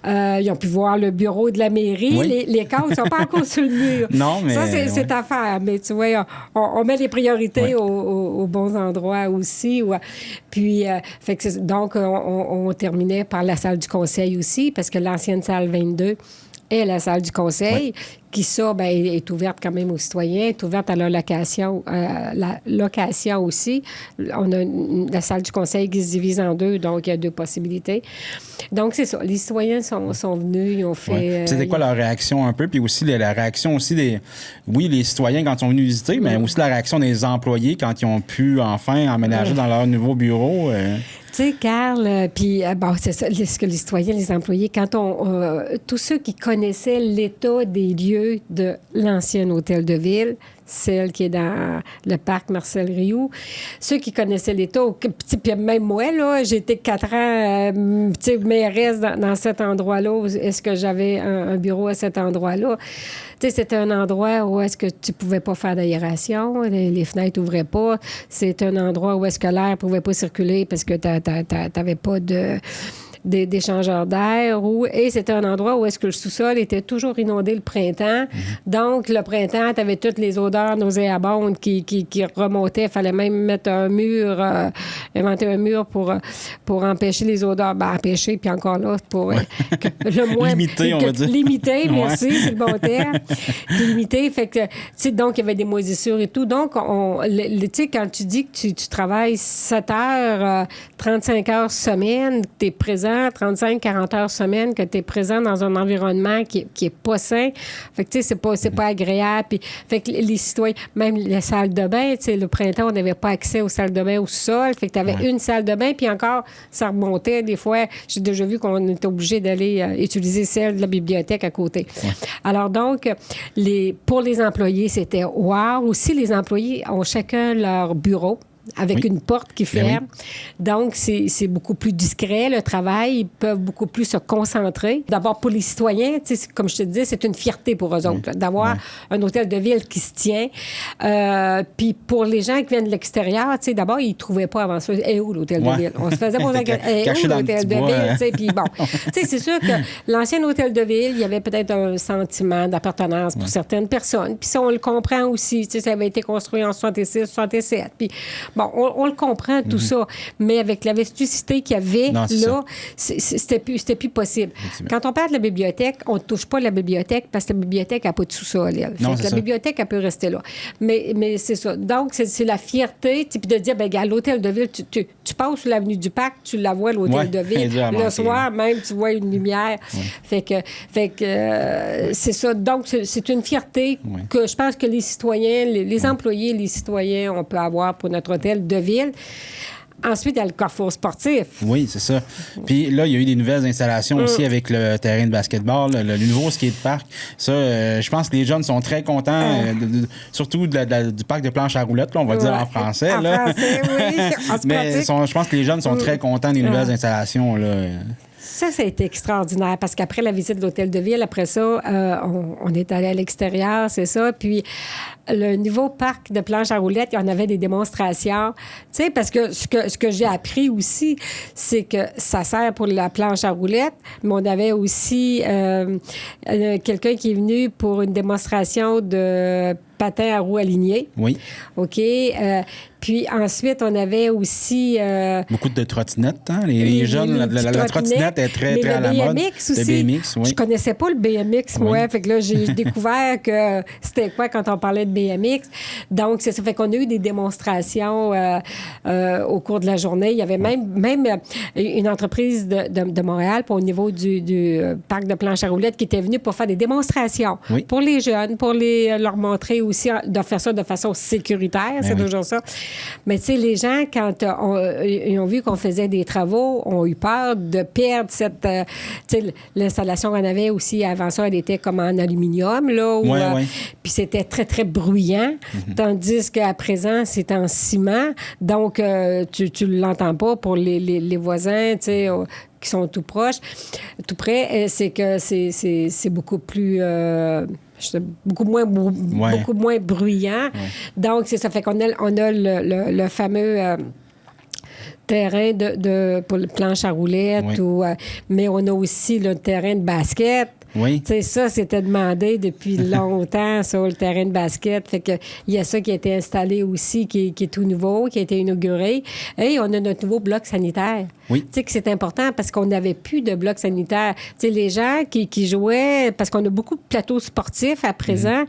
Ils ont pu voir le bureau de la mairie. Oui. Les cadres ne sont pas encore sur le mur. Non, mais... Ça, c'est à faire. Mais tu vois, on met les priorités aux bons endroits aussi. Puis, fait que donc, on terminait par la salle du conseil aussi, parce que l'ancienne salle 22 est la salle du conseil, qui, ça, bien, est ouverte quand même aux citoyens, est ouverte à la location aussi. On a la salle du conseil qui se divise en deux, donc il y a 2 possibilités. Donc, c'est ça. Les citoyens sont venus, ils ont fait... C'était quoi leur réaction un peu? Puis aussi, la réaction aussi des... Oui, les citoyens quand ils sont venus visiter, mais aussi la réaction des employés quand ils ont pu enfin emménager dans leur nouveau bureau. Tu sais, Carl, puis bon, c'est ça, ce que les citoyens, les employés, quand tous ceux qui connaissaient l'état des lieux de l'ancien hôtel de ville, celle qui est dans le parc Marcel Rioux. Ceux qui connaissaient l'état, puis même moi, là, j'ai été 4 ans mairesse dans cet endroit-là. Est-ce que j'avais un bureau à cet endroit-là? Tu sais, c'était un endroit où est-ce que tu pouvais pas faire d'aération, les fenêtres n'ouvraient pas. C'est un endroit où est-ce que l'air pouvait pas circuler parce que t'avais pas d'échangeurs d'air. Et c'était un endroit où est-ce que le sous-sol était toujours inondé le printemps. Donc, le printemps, tu avais toutes les odeurs nauséabondes qui remontaient. Il fallait même mettre un mur, inventer un mur pour empêcher les odeurs. Ben, empêcher, puis encore là, pour le moins... Limiter, on va dire. Limiter, merci, c'est le bon terme. Limiter, fait que, tu sais, donc, il y avait des moisissures et tout. Donc, tu sais, quand tu dis que tu travailles 7 heures, 35 heures semaine, que tu es présent 35-40 heures semaine, que tu es présent dans un environnement qui est pas sain. Fait que, tu sais, c'est pas agréable. Puis, fait que les citoyens, même les salles de bain, tu sais, le printemps, on n'avait pas accès aux salles de bain au sol. Fait que tu avais une salle de bain, puis encore, ça remontait. Des fois, j'ai déjà vu qu'on était obligé d'aller utiliser celle de la bibliothèque à côté. Alors, donc, pour les employés, c'était wow. Aussi, les employés ont chacun leur bureau avec une porte qui ferme. Donc, c'est beaucoup plus discret, le travail. Ils peuvent beaucoup plus se concentrer. D'abord, pour les citoyens, comme je te disais, c'est une fierté pour eux autres d'avoir un hôtel de ville qui se tient. Puis pour les gens qui viennent de l'extérieur, d'abord, ils ne trouvaient pas avant ça. Et où l'hôtel de ville? On se faisait poser la question. Où l'hôtel de ville? Puis bon, c'est sûr que l'ancien hôtel de ville, il y avait peut-être un sentiment d'appartenance pour certaines personnes. Puis ça, on le comprend aussi. Ça avait été construit en 66, 67. Puis bon, on le comprend, tout ça, mais avec la vesticité qu'il y avait, là, c'était plus possible. Quand on parle de la bibliothèque, on ne touche pas la bibliothèque parce que la bibliothèque n'a pas de sous-sol, elle. La bibliothèque, elle peut rester là. Mais c'est ça. Donc, c'est la fierté, puis de dire, bien, à l'hôtel de ville, tu passes sur l'avenue du Parc, tu la vois, l'hôtel de ville. Le soir, même, tu vois une lumière. Fait que c'est ça. Donc, c'est une fierté que je pense que les citoyens, les employés, les citoyens, on peut avoir pour notre hôtel de ville. Ensuite, il y a le carrefour sportif. Oui, c'est ça. Puis là, il y a eu des nouvelles installations aussi avec le terrain de basketball, le nouveau skatepark. Ça, je pense que les jeunes sont très contents, surtout du parc de planche à roulettes, là, on va dire en français. En français, oui. Mais je pense que les jeunes sont très contents des nouvelles installations, là. Ça a été extraordinaire parce qu'après la visite de l'hôtel de ville, après ça, on est allé à l'extérieur, c'est ça. Puis le nouveau parc de planche à roulettes, il y en avait des démonstrations. Tu sais, parce que ce que j'ai appris aussi, c'est que ça sert pour la planche à roulettes, mais on avait aussi quelqu'un qui est venu pour une démonstration de patin à roues alignées. Oui. OK. Puis ensuite, on avait aussi... beaucoup de trottinettes, hein? Les jeunes, la trottinette est très à la mode. Aussi. Le BMX, oui. Je connaissais pas le BMX, moi. Fait que là, j'ai découvert que c'était quoi quand on parlait de BMX. Donc, c'est ça. Fait qu'on a eu des démonstrations au cours de la journée. Il y avait même une entreprise de Montréal au niveau du parc de planche à roulettes qui était venue pour faire des démonstrations pour les jeunes, pour leur montrer aussi de faire ça de façon sécuritaire. C'est toujours ça. Mais tu sais, les gens, quand ils ont vu qu'on faisait des travaux, ont eu peur de perdre cette... tu sais, l'installation qu'on avait aussi, avant ça, elle était comme en aluminium, là. Puis c'était très, très bruyant. bruyant, tandis qu'à présent, c'est en ciment. Donc, tu ne l'entends pas pour les voisins, tu sais, qui sont tout proches, tout près. C'est que c'est beaucoup plus... beaucoup moins bruyant. Ouais. Donc, c'est ça. Fait qu'on a le fameux... terrain pour le planche à roulettes, mais on a aussi le terrain de basket. Oui. Tu sais, ça, c'était demandé depuis longtemps, ça, le terrain de basket. Fait que il y a ça qui a été installé aussi, qui est tout nouveau, qui a été inauguré. Et on a notre nouveau bloc sanitaire. Oui. Tu sais que c'est important parce qu'on n'avait plus de bloc sanitaire. Tu sais, les gens qui jouaient, parce qu'on a beaucoup de plateaux sportifs à présent,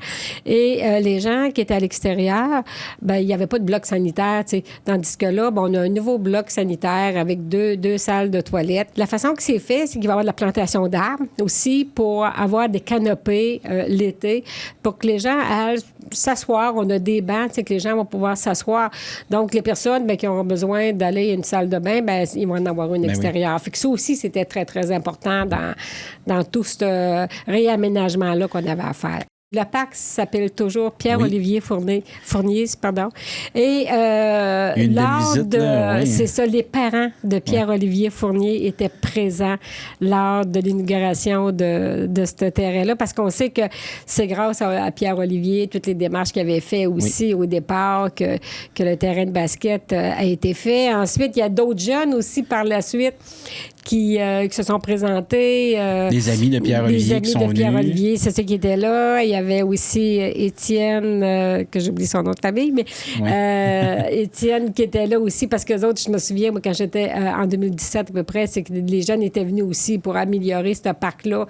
et les gens qui étaient à l'extérieur, ben il n'y avait pas de bloc sanitaire, tu sais. Tandis que là, ben, on a un nouveau bloc sanitaire avec deux salles de toilettes. La façon que c'est fait, c'est qu'il va y avoir de la plantation d'arbres aussi pour avoir des canopées l'été, pour que les gens aillent s'asseoir. On a des bancs, tu sais, que les gens vont pouvoir s'asseoir. Donc, les personnes qui ont besoin d'aller à une salle de bain, ben ils vont en avoir une extérieure. Fait que ça aussi, c'était très, très important dans tout ce réaménagement-là qu'on avait à faire. Le parc s'appelle toujours Pierre-Olivier Fournier. Et c'est ça, les parents de Pierre-Olivier Fournier étaient présents lors de l'inauguration de ce terrain-là, parce qu'on sait que c'est grâce à Pierre-Olivier, toutes les démarches qu'il avait fait aussi au départ, que le terrain de basket a été fait. Ensuite, il y a d'autres jeunes aussi par la suite qui se sont présentés. Des amis de Pierre-Olivier qui sont venus. Des amis de Pierre-Olivier, c'est ceux qui étaient là. Il y avait aussi Étienne, que j'oublie son nom de famille, mais Étienne qui était là aussi, parce que les autres, je me souviens, moi, quand j'étais en 2017 à peu près, c'est que les jeunes étaient venus aussi pour améliorer ce parc-là.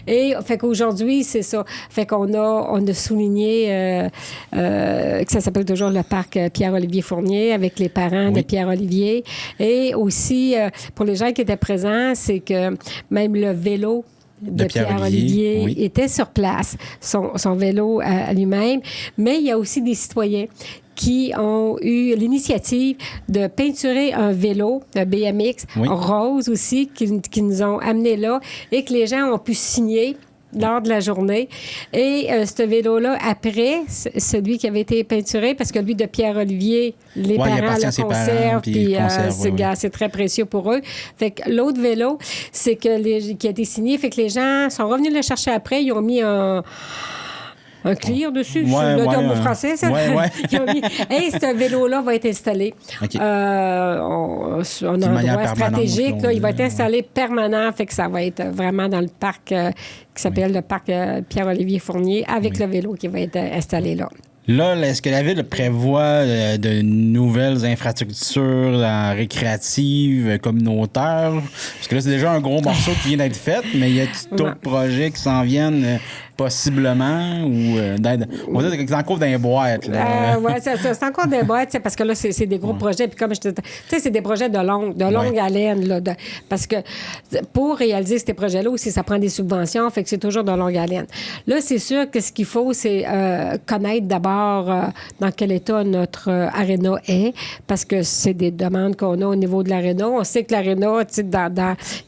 Et fait qu'aujourd'hui, c'est ça. Fait qu'on a souligné que ça s'appelle toujours le parc Pierre-Olivier Fournier avec les parents de Pierre-Olivier. Et aussi, pour les gens qui étaient présents, c'est que même le vélo de Pierre-Olivier était sur place, son vélo à lui-même. Mais il y a aussi des citoyens qui ont eu l'initiative de peinturer un vélo, un BMX, rose aussi, qui nous ont amené là, et que les gens ont pu signer lors de la journée. Et ce vélo-là, après, celui qui avait été peinturé, parce que lui de Pierre-Olivier, les parents le conservent, puis c'est très précieux pour eux. Fait que l'autre vélo, c'est que qui a été signé, fait que les gens sont revenus le chercher après, ils ont mis un clear dessus, le terme français, ça. Ils ont mis, hey, ce vélo-là va être installé. On a un endroit stratégique, là, il va être installé permanent, fait que ça va être vraiment dans le parc qui s'appelle le parc Pierre-Olivier Fournier, avec le vélo qui va être installé là. Là, est-ce que la Ville prévoit de nouvelles infrastructures récréatives, communautaires? Parce que là, c'est déjà un gros morceau qui vient d'être fait, mais il y a d'autres projets qui s'en viennent possiblement ou d'aide. On va dire que c'est encore dans les boîtes. Oui, c'est encore des boîtes, parce que là, c'est des gros projets. Puis comme je te dis, tu sais, c'est des projets de longue haleine. Là, parce que pour réaliser ces projets-là aussi, ça prend des subventions, fait que c'est toujours de longue haleine. Là, c'est sûr que ce qu'il faut, c'est connaître d'abord dans quel état notre aréna est, parce que c'est des demandes qu'on a au niveau de l'aréna. On sait que l'aréna, tu sais,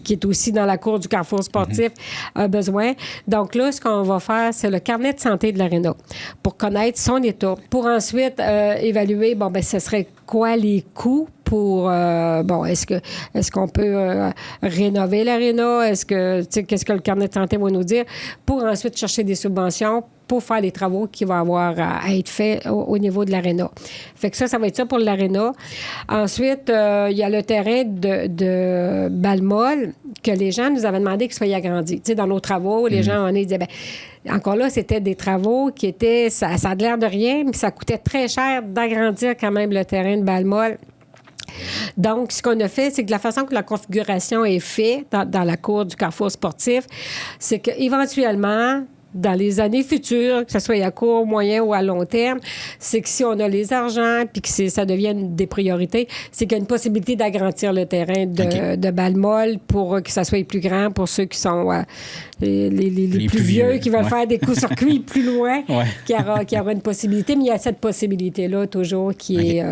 qui est aussi dans la cour du Carrefour sportif, a besoin. Donc là, ce qu'on va faire, c'est le carnet de santé de l'aréna pour connaître son état, pour ensuite évaluer, ce serait quoi les coûts pour, est-ce qu'on peut rénover l'aréna? Qu'est-ce que le carnet de santé va nous dire? Pour ensuite chercher des subventions pour faire les travaux qui vont avoir à être faits au niveau de l'aréna. Fait que ça va être ça pour l'aréna. Ensuite, il y a le terrain de Balmol que les gens nous avaient demandé qu'il soit agrandi. Tu sais, dans nos travaux, les gens en disaient, encore là, c'était des travaux qui étaient, ça a l'air de rien, mais ça coûtait très cher d'agrandir quand même le terrain de Balmol. Donc, ce qu'on a fait, c'est que la façon que la configuration est faite dans la cour du Carrefour sportif, c'est qu'éventuellement, dans les années futures, que ce soit à court, moyen ou à long terme, c'est que si on a les argents puis que ça devienne des priorités, c'est qu'il y a une possibilité d'agrandir le terrain de Balmol pour que ça soit plus grand pour ceux qui sont les plus vieux qui veulent faire des coups-circuits plus loin, qui aura une possibilité. Mais il y a cette possibilité-là toujours qui est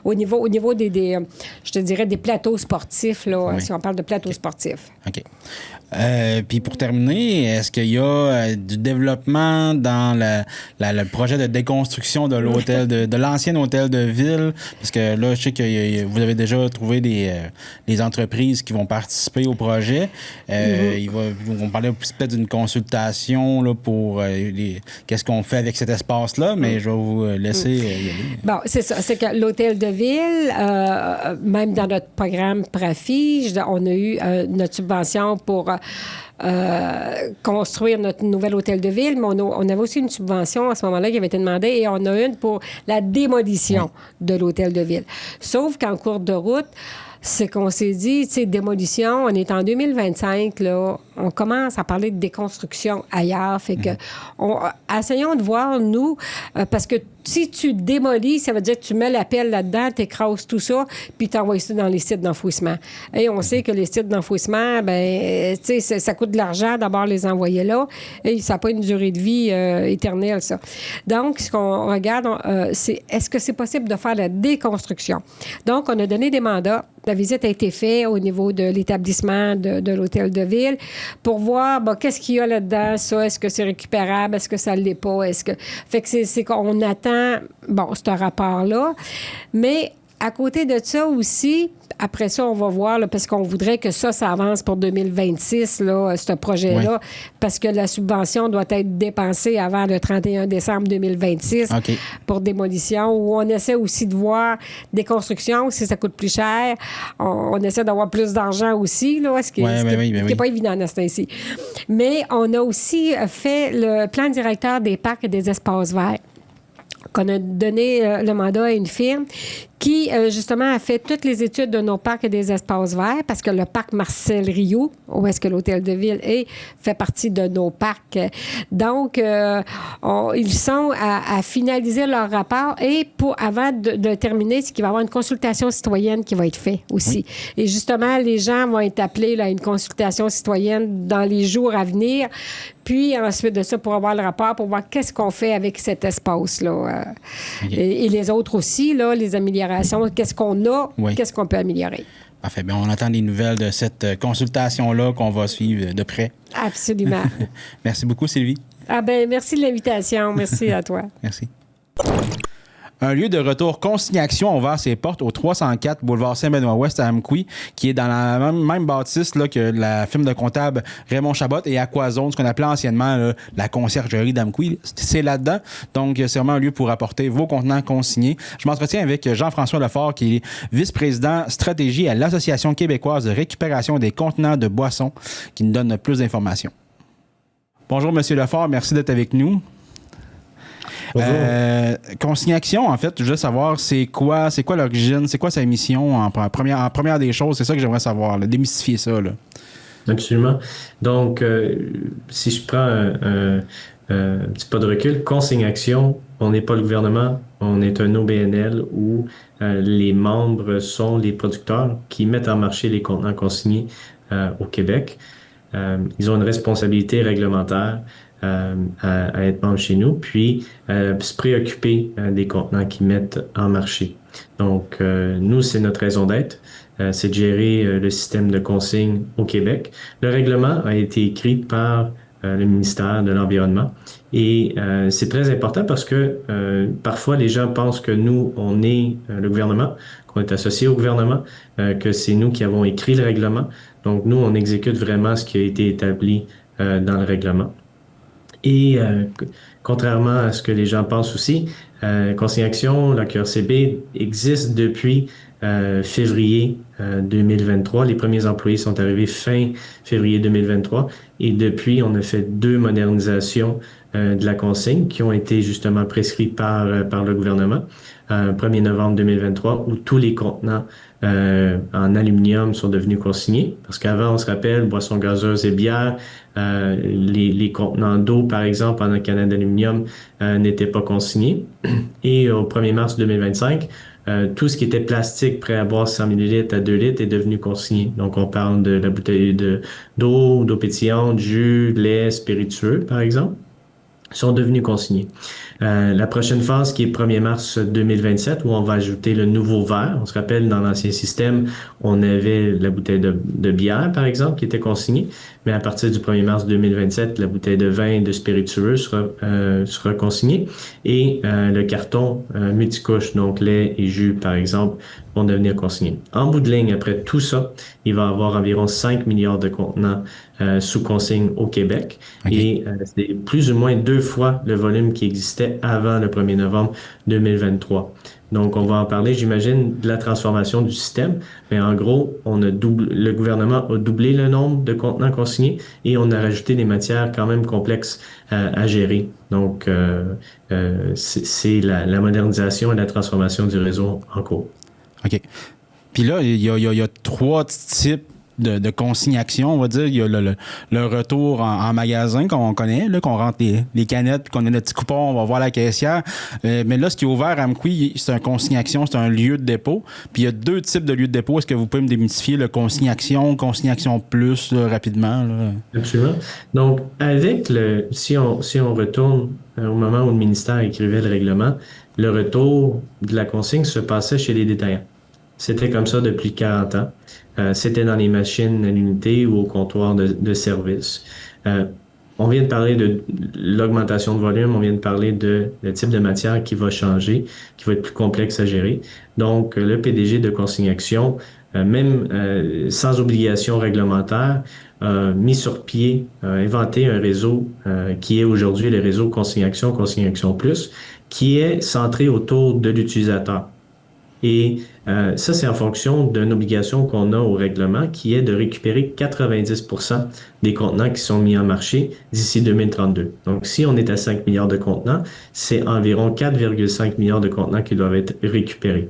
au niveau des je te dirais, des plateaux sportifs, là, si on parle de plateaux sportifs. OK. Puis pour terminer, est-ce qu'il y a du du développement dans le projet de déconstruction de l'hôtel, de l'ancien hôtel de ville? Parce que là, je sais que vous avez déjà trouvé les entreprises qui vont participer au projet. Ils vont parler peut-être d'une consultation là, pour qu'est-ce qu'on fait avec cet espace-là, mais je vais vous laisser y aller. Bon, c'est ça. C'est que l'hôtel de ville, même dans notre programme PRAFI, on a eu notre subvention pour construire notre nouvel hôtel de ville, mais on avait aussi une subvention à ce moment-là qui avait été demandée et on a une pour la démolition de l'hôtel de ville. Sauf qu'en cours de route, c'est qu'on s'est dit, tu sais, démolition, on est en 2025, là, on commence à parler de déconstruction ailleurs. Fait que, essayons de voir, nous, parce que si tu démolis, ça veut dire que tu mets la pelle là-dedans, tu écrases tout ça, puis tu envoies ça dans les sites d'enfouissement. Et on sait que les sites d'enfouissement, ben, tu sais, ça coûte de l'argent d'abord les envoyer là, et ça n'a pas une durée de vie éternelle, ça. Donc, ce qu'on regarde, c'est est-ce que c'est possible de faire la déconstruction? Donc, on a donné des mandats. La visite a été faite au niveau de l'établissement de l'hôtel de ville pour voir qu'est-ce qu'il y a là-dedans, ça, est-ce que c'est récupérable, est-ce que ça ne l'est pas, est-ce que... Fait que c'est qu'on attend, ce rapport-là, mais à côté de ça aussi, après ça, on va voir, là, parce qu'on voudrait que ça avance pour 2026, là, ce projet-là, parce que la subvention doit être dépensée avant le 31 décembre 2026 pour démolition, où on essaie aussi de voir des constructions, si ça coûte plus cher, on essaie d'avoir plus d'argent aussi, là, ce qui n'est pas évident à ce temps-ci. Mais on a aussi fait le plan directeur des parcs et des espaces verts, qu'on a donné le mandat à une firme qui, justement, a fait toutes les études de nos parcs et des espaces verts, parce que le parc Marcel Rioux, où est-ce que l'hôtel de ville est, fait partie de nos parcs. Donc, ils sont à finaliser leur rapport et avant de terminer, c'est qu'il va y avoir une consultation citoyenne qui va être faite aussi. Et justement, les gens vont être appelés là, à une consultation citoyenne dans les jours à venir. Puis, ensuite de ça, pour avoir le rapport, pour voir qu'est-ce qu'on fait avec cet espace-là. Et les autres aussi, là, les améliorations, qu'est-ce qu'on a, qu'est-ce qu'on peut améliorer. Parfait. Bien, on attend des nouvelles de cette consultation-là qu'on va suivre de près. Absolument. Merci beaucoup, Sylvie. Merci de l'invitation. Merci à toi. Merci. Un lieu de retour Consignation a ouvert ses portes au 304 boulevard Saint-Benoît-Ouest à Amqui, qui est dans la même bâtisse là, que la firme de comptable Raymond Chabot et Aquazone, ce qu'on appelait anciennement là, la conciergerie d'Amqui. C'est là-dedans. Donc, c'est vraiment un lieu pour apporter vos contenants consignés. Je m'entretiens avec Jean-François Lefort, qui est vice-président stratégie à l'Association québécoise de récupération des contenants de boissons, qui nous donne plus d'informations. Bonjour, M. Lefort. Merci d'être avec nous. Consignation, en fait, je veux savoir, c'est quoi l'origine, c'est quoi sa mission en première des choses, c'est ça que j'aimerais savoir, là, démystifier ça. Là. Absolument. Donc, si je prends un petit pas de recul, Consignation, on n'est pas le gouvernement, on est un OBNL où les membres sont les producteurs qui mettent en marché les contenants consignés au Québec. Ils ont une responsabilité réglementaire à être membres chez nous, puis se préoccuper des contenants qu'ils mettent en marché. Donc, nous, c'est notre raison d'être, c'est de gérer le système de consigne au Québec. Le règlement a été écrit par le ministère de l'Environnement et c'est très important parce que parfois, les gens pensent que nous, on est le gouvernement, qu'on est associé au gouvernement, que c'est nous qui avons écrit le règlement. Donc, nous, on exécute vraiment ce qui a été établi dans le règlement. Et contrairement à ce que les gens pensent aussi, Consignation, la QRCB, existe depuis février 2023. Les premiers employés sont arrivés fin février 2023 et depuis, on a fait 2 modernisations de la consigne qui ont été justement prescrites par le gouvernement. 1er novembre 2023, où tous les contenants en aluminium sont devenus consignés. Parce qu'avant, on se rappelle, boissons gazeuses et bières, les contenants d'eau, par exemple, en un canne d'aluminium, n'étaient pas consignés. Et au 1er mars 2025, tout ce qui était plastique prêt à boire 100 ml à 2 litres est devenu consigné. Donc, on parle de la bouteille d'eau pétillante, jus, lait, spiritueux, par exemple. sont devenus consignés. La prochaine phase, qui est 1er mars 2027, où on va ajouter le nouveau verre. On se rappelle, dans l'ancien système, on avait la bouteille de bière, par exemple, qui était consignée. Mais à partir du 1er mars 2027, la bouteille de vin et de spiritueux sera consignée. Et le carton multicouche, donc lait et jus, par exemple, vont devenir consignés. En bout de ligne, après tout ça, il va y avoir environ 5 milliards de contenants sous consigne au Québec. OK. Et c'est plus ou moins 2 fois le volume qui existait avant le 1er novembre 2023. Donc, on va en parler, j'imagine, de la transformation du système. Mais en gros, le gouvernement a doublé le nombre de contenants consignés et on a rajouté des matières quand même complexes à gérer. Donc, c'est la modernisation et la transformation du réseau en cours. OK. Puis là, il y a 3 types de consignation, on va dire. Il y a le retour en magasin qu'on connaît, là, qu'on rentre les canettes, puis qu'on a notre petit coupon, on va voir la caissière. Mais là, ce qui est ouvert à Amqui, c'est un consignation, c'est un lieu de dépôt. Puis il y a 2 types de lieux de dépôt. Est-ce que vous pouvez me démystifier le consignation plus, là, rapidement? Là? Absolument. Donc, si on retourne au moment où le ministère écrivait le règlement, le retour de la consigne se passait chez les détaillants. C'était comme ça depuis 40 ans. C'était dans les machines à l'unité ou au comptoir de service. On vient de parler de l'augmentation de volume, on vient de parler de le type de matière qui va changer, qui va être plus complexe à gérer. Donc, le PDG de Consignation, même sans obligation réglementaire, mis sur pied, inventé un réseau qui est aujourd'hui le réseau Consignation Plus, qui est centré autour de l'utilisateur. Et ça, c'est en fonction d'une obligation qu'on a au règlement qui est de récupérer 90% des contenants qui sont mis en marché d'ici 2032. Donc, si on est à 5 milliards de contenants, c'est environ 4,5 milliards de contenants qui doivent être récupérés.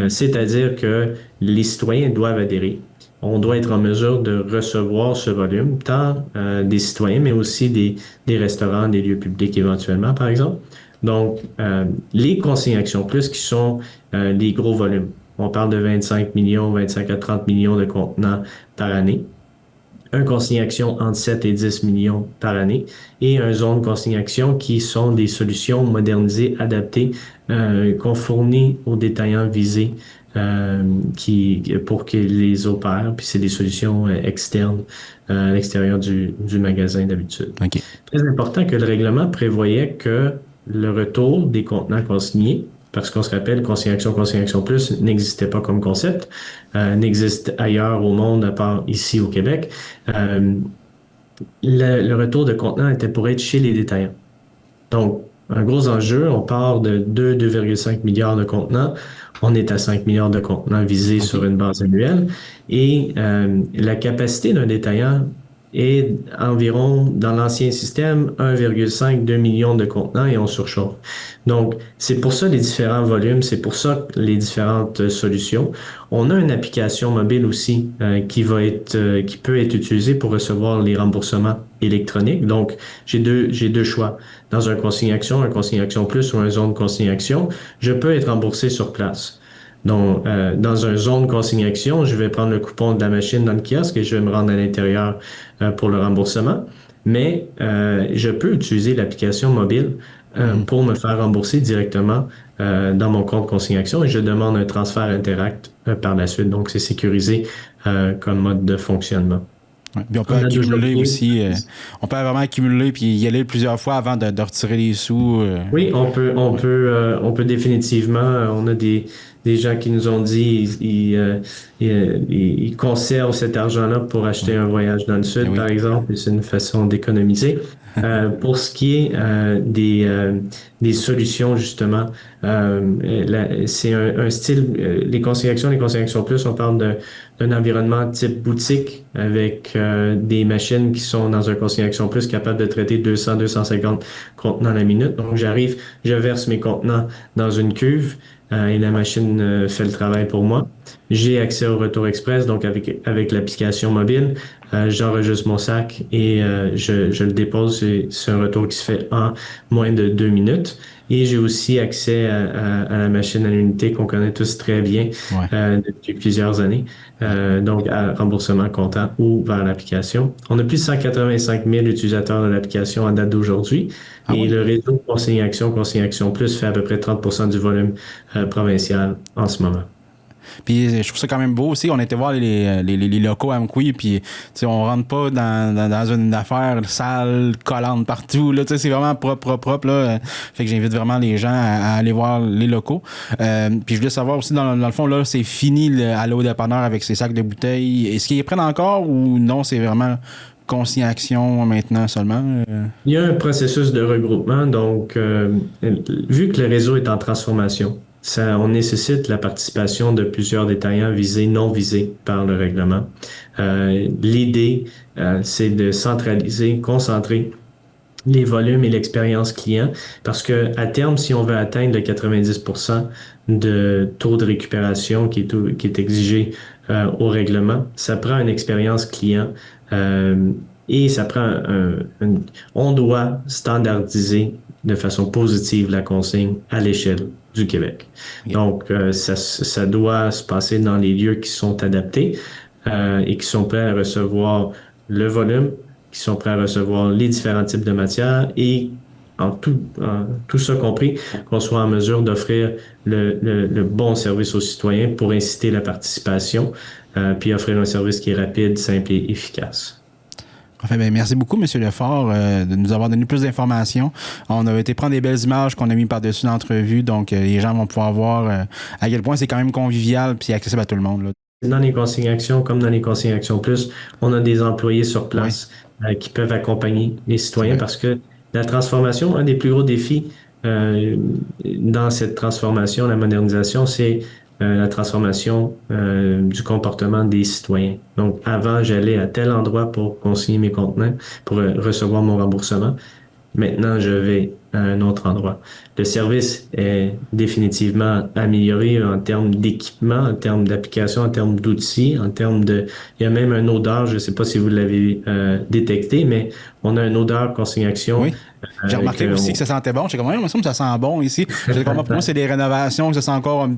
C'est-à-dire que les citoyens doivent adhérer. On doit être en mesure de recevoir ce volume, tant des citoyens, mais aussi des restaurants, des lieux publics éventuellement, par exemple. Donc, les Consignation Plus qui sont des gros volumes. On parle de 25 à 30 millions de contenants par année. Un Consignation entre 7 et 10 millions par année. Et un zone Consignation qui sont des solutions modernisées, adaptées, qu'on fournit aux détaillants visés pour qu'ils les opèrent. Puis c'est des solutions externes à l'extérieur du magasin d'habitude. OK. Très important que le règlement prévoyait que le retour des contenants consignés, parce qu'on se rappelle, Consignation Plus n'existait pas comme concept, n'existe ailleurs au monde à part ici au Québec. Le retour de contenants était pour être chez les détaillants. Donc, un gros enjeu, on part de 2,5 milliards de contenants, on est à 5 milliards de contenants visés sur une base annuelle, et la capacité d'un détaillant est environ, dans l'ancien système, 1,5-2 millions de contenants et on surchauffe. Donc, c'est pour ça les différents volumes, c'est pour ça les différentes solutions. On a une application mobile aussi qui peut être utilisée pour recevoir les remboursements électroniques. Donc, j'ai deux choix. Dans un Consignation Plus ou un zone Consignation, je peux être remboursé sur place. Donc, dans un zone Consignation, je vais prendre le coupon de la machine dans le kiosque et je vais me rendre à l'intérieur pour le remboursement. Mais je peux utiliser l'application mobile pour me faire rembourser directement dans mon compte Consignation et je demande un transfert Interact par la suite. Donc, c'est sécurisé comme mode de fonctionnement. Ouais. Puis on peut accumuler aussi. On peut vraiment accumuler puis y aller plusieurs fois avant de retirer les sous. Oui, on peut définitivement. On a des gens qui nous ont dit ils conservent cet argent-là pour acheter un voyage dans le sud, par exemple. Et c'est une façon d'économiser. Pour ce qui est des solutions, justement, c'est un style, les Consignation Plus, on parle d'un environnement type boutique avec des machines qui sont dans un Consignation Plus capables de traiter 200-250 contenants à la minute. Donc, j'arrive, je verse mes contenants dans une cuve et la machine fait le travail pour moi. j'ai accès au retour express, donc avec l'application mobile. J'enregistre mon sac et je le dépose. C'est un retour qui se fait en moins de 2 minutes. Et j'ai aussi accès à la machine à l'unité qu'on connaît tous très bien depuis plusieurs années. Donc, à remboursement comptant ou vers l'application. On a plus de 185 000 utilisateurs de l'application à date d'aujourd'hui. Et le réseau Consigne Action Plus fait à peu près 30% du volume provincial en ce moment. Puis je trouve ça quand même beau aussi. On était voir les locaux à Amqui, puis on rentre pas dans une affaire sale, collante partout. Là, c'est vraiment propre. Là. Fait que j'invite vraiment les gens à aller voir les locaux. Puis je voulais savoir aussi, dans le fond, là, c'est fini aller au dépanneur avec ses sacs de bouteilles. Est-ce qu'ils les prennent encore ou non, c'est vraiment Consigne Action maintenant seulement? Il y a un processus de regroupement. Donc, vu que le réseau est en transformation, on nécessite la participation de plusieurs détaillants visés, non visés par le règlement. L'idée, c'est de centraliser, concentrer les volumes et l'expérience client parce que à terme, si on veut atteindre le 90% de taux de récupération qui est exigé au règlement, ça prend une expérience client et ça prend on doit standardiser de façon positive la consigne à l'échelle du Québec. Donc, ça doit se passer dans les lieux qui sont adaptés et qui sont prêts à recevoir le volume, qui sont prêts à recevoir les différents types de matières et tout ça compris, qu'on soit en mesure d'offrir le bon service aux citoyens pour inciter la participation puis offrir un service qui est rapide, simple et efficace. Enfin, ben, merci beaucoup, M. Lefort, de nous avoir donné plus d'informations. On a été prendre des belles images qu'on a mis par-dessus l'entrevue, donc les gens vont pouvoir voir à quel point c'est quand même convivial et accessible à tout le monde. Là. Dans les consignes Action, comme dans les consignes Action Plus, on a des employés sur place qui peuvent accompagner les citoyens parce que la transformation, un des plus gros défis dans cette transformation, la modernisation, c'est la transformation du comportement des citoyens. Donc, avant, j'allais à tel endroit pour consigner mes contenants, pour recevoir mon remboursement. Maintenant, je vais à un autre endroit. Le service est définitivement amélioré en termes d'équipement, en termes d'application, en termes d'outils, en termes de... Il y a même une odeur, je ne sais pas si vous l'avez détecté, mais on a une odeur Consigne Action. Oui. J'ai remarqué aussi que ça sentait bon. J'étais comme, il me semble que ça sent bon ici. Pour moi, c'est des rénovations, que ça sent encore.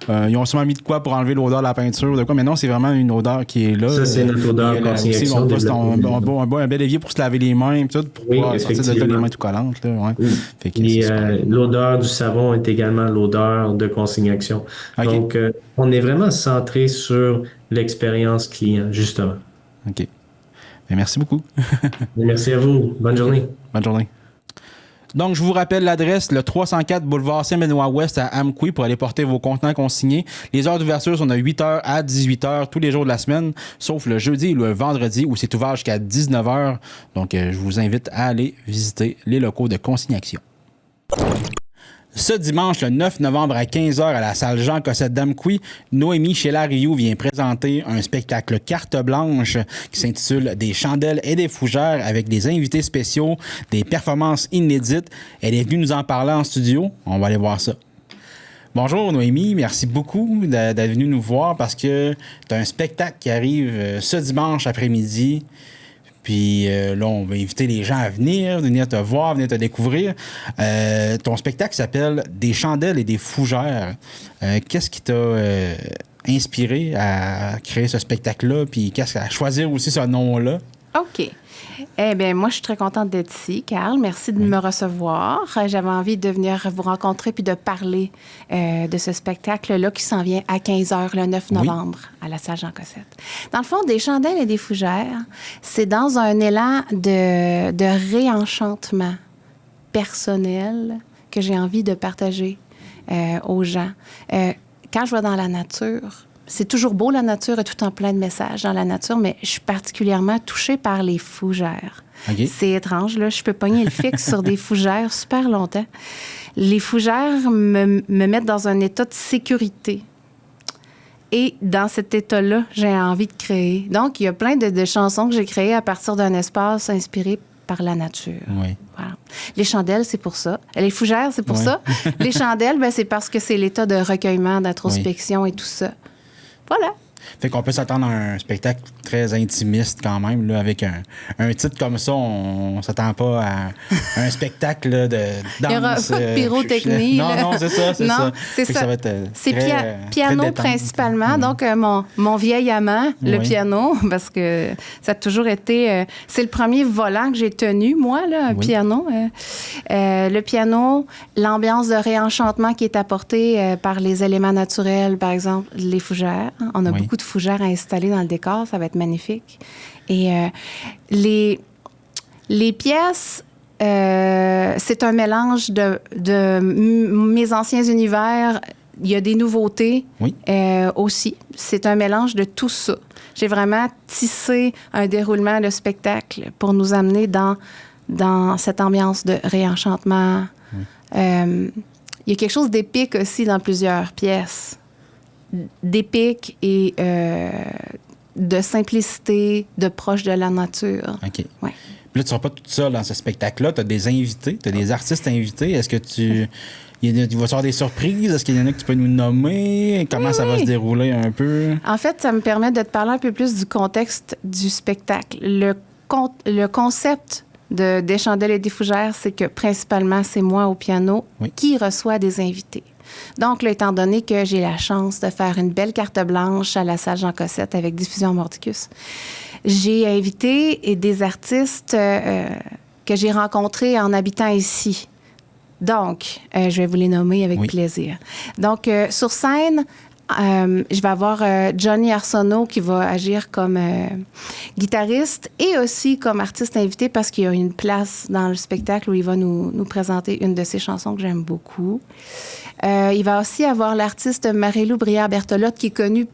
Ils ont sûrement mis de quoi pour enlever l'odeur de la peinture, de quoi. Mais non, c'est vraiment une odeur qui est là. Ça, c'est notre odeur Consigne Action. Un bel évier pour se laver les mains, tout, pour pouvoir sortir de là les mains tout collantes. Là, ouais. Fait que et l'odeur du savon est également l'odeur de Consigne Action. Okay. Donc, on est vraiment centré sur l'expérience client, justement. OK. Bien, merci beaucoup. Merci à vous. Bonne journée. Bonne journée. Donc, je vous rappelle l'adresse, le 304 boulevard Saint-Benoît-Ouest à Amqui pour aller porter vos contenants consignés. Les heures d'ouverture sont de 8h à 18h tous les jours de la semaine, sauf le jeudi et le vendredi où c'est ouvert jusqu'à 19h. Donc, je vous invite à aller visiter les locaux de Consigne Action. Ce dimanche, le 9 novembre à 15h à la salle Jean Cossette d'Amqui, Noémie Sheila-Rioux vient présenter un spectacle carte blanche qui s'intitule « Des chandelles et des fougères » avec des invités spéciaux, des performances inédites. Elle est venue nous en parler en studio. On va aller voir ça. Bonjour Noémie, merci beaucoup d'être venue nous voir parce que tu as un spectacle qui arrive ce dimanche après-midi. Puis là, on va inviter les gens à venir te voir, venir te découvrir. Ton spectacle s'appelle « Des chandelles et des fougères ». Qu'est-ce qui t'a inspiré à créer ce spectacle-là? Puis à choisir aussi ce nom-là? OK. Eh bien, moi, je suis très contente d'être ici, Carl. Merci de me recevoir. J'avais envie de venir vous rencontrer puis de parler de ce spectacle-là qui s'en vient à 15h le 9 novembre à la salle Jean Cossette. Dans le fond, Des chandelles et des fougères, c'est dans un élan de réenchantement personnel que j'ai envie de partager aux gens. Quand je vais dans la nature... C'est toujours beau, la nature, et tout en plein de messages dans la nature, mais je suis particulièrement touchée par les fougères. Okay. C'est étrange, là. Je peux pogner le fixe sur des fougères super longtemps. Les fougères me mettent dans un état de sécurité. Et dans cet état-là, j'ai envie de créer. Donc, il y a plein de chansons que j'ai créées à partir d'un espace inspiré par la nature. Oui. Voilà. Les chandelles, c'est pour ça. Les fougères, c'est pour ça. Les chandelles, ben, c'est parce que c'est l'état de recueillement, d'introspection et tout ça. Voilà. Fait qu'on peut s'attendre à un spectacle très intimiste quand même, là, avec un titre comme ça. On s'attend pas à un spectacle là, de danse. Il n'y aura pas de pyrotechnie. Non, c'est ça, c'est ça. C'est Fait que ça. ça va être C'est très piano détente. principalement. Donc, mon vieil amant, le Oui. piano, parce que ça a toujours été... c'est le premier volant que j'ai tenu, moi, là, un Oui. piano. Le piano, l'ambiance de réenchantement qui est apportée par les éléments naturels, par exemple, les fougères. On a Oui. beaucoup de fougères à installer dans le décor. Ça va être magnifique. Et les pièces... c'est un mélange de mes anciens univers. Il y a des nouveautés Oui. aussi. C'est un mélange de tout ça. J'ai vraiment tissé un déroulement de spectacle pour nous amener dans cette ambiance de réenchantement. Il y a quelque chose d'épique aussi dans plusieurs pièces. D'épique et de simplicité, de proche de la nature. OK. Ouais. Puis là, tu ne seras pas toute seule dans ce spectacle-là. Tu as des invités, tu as des artistes invités. Est-ce que il va y avoir des surprises? Est-ce qu'il y en a que tu peux nous nommer? Comment ça va se dérouler un peu? En fait, ça me permet de te parler un peu plus du contexte du spectacle. Le concept des Chandelles et des Fougères, c'est que principalement, c'est moi au piano qui reçoit des invités. Donc, là, étant donné que j'ai la chance de faire une belle carte blanche à la salle Jean Cossette avec Diffusion Mordicus, j'ai invité des artistes que j'ai rencontrés en habitant ici. Donc, je vais vous les nommer avec plaisir. Donc, sur scène, je vais avoir Johnny Arsenault qui va agir comme guitariste et aussi comme artiste invité parce qu'il y a une place dans le spectacle où il va nous présenter une de ses chansons que j'aime beaucoup. Il va aussi avoir l'artiste Marie-Lou Brière-Bertolotte qui est connue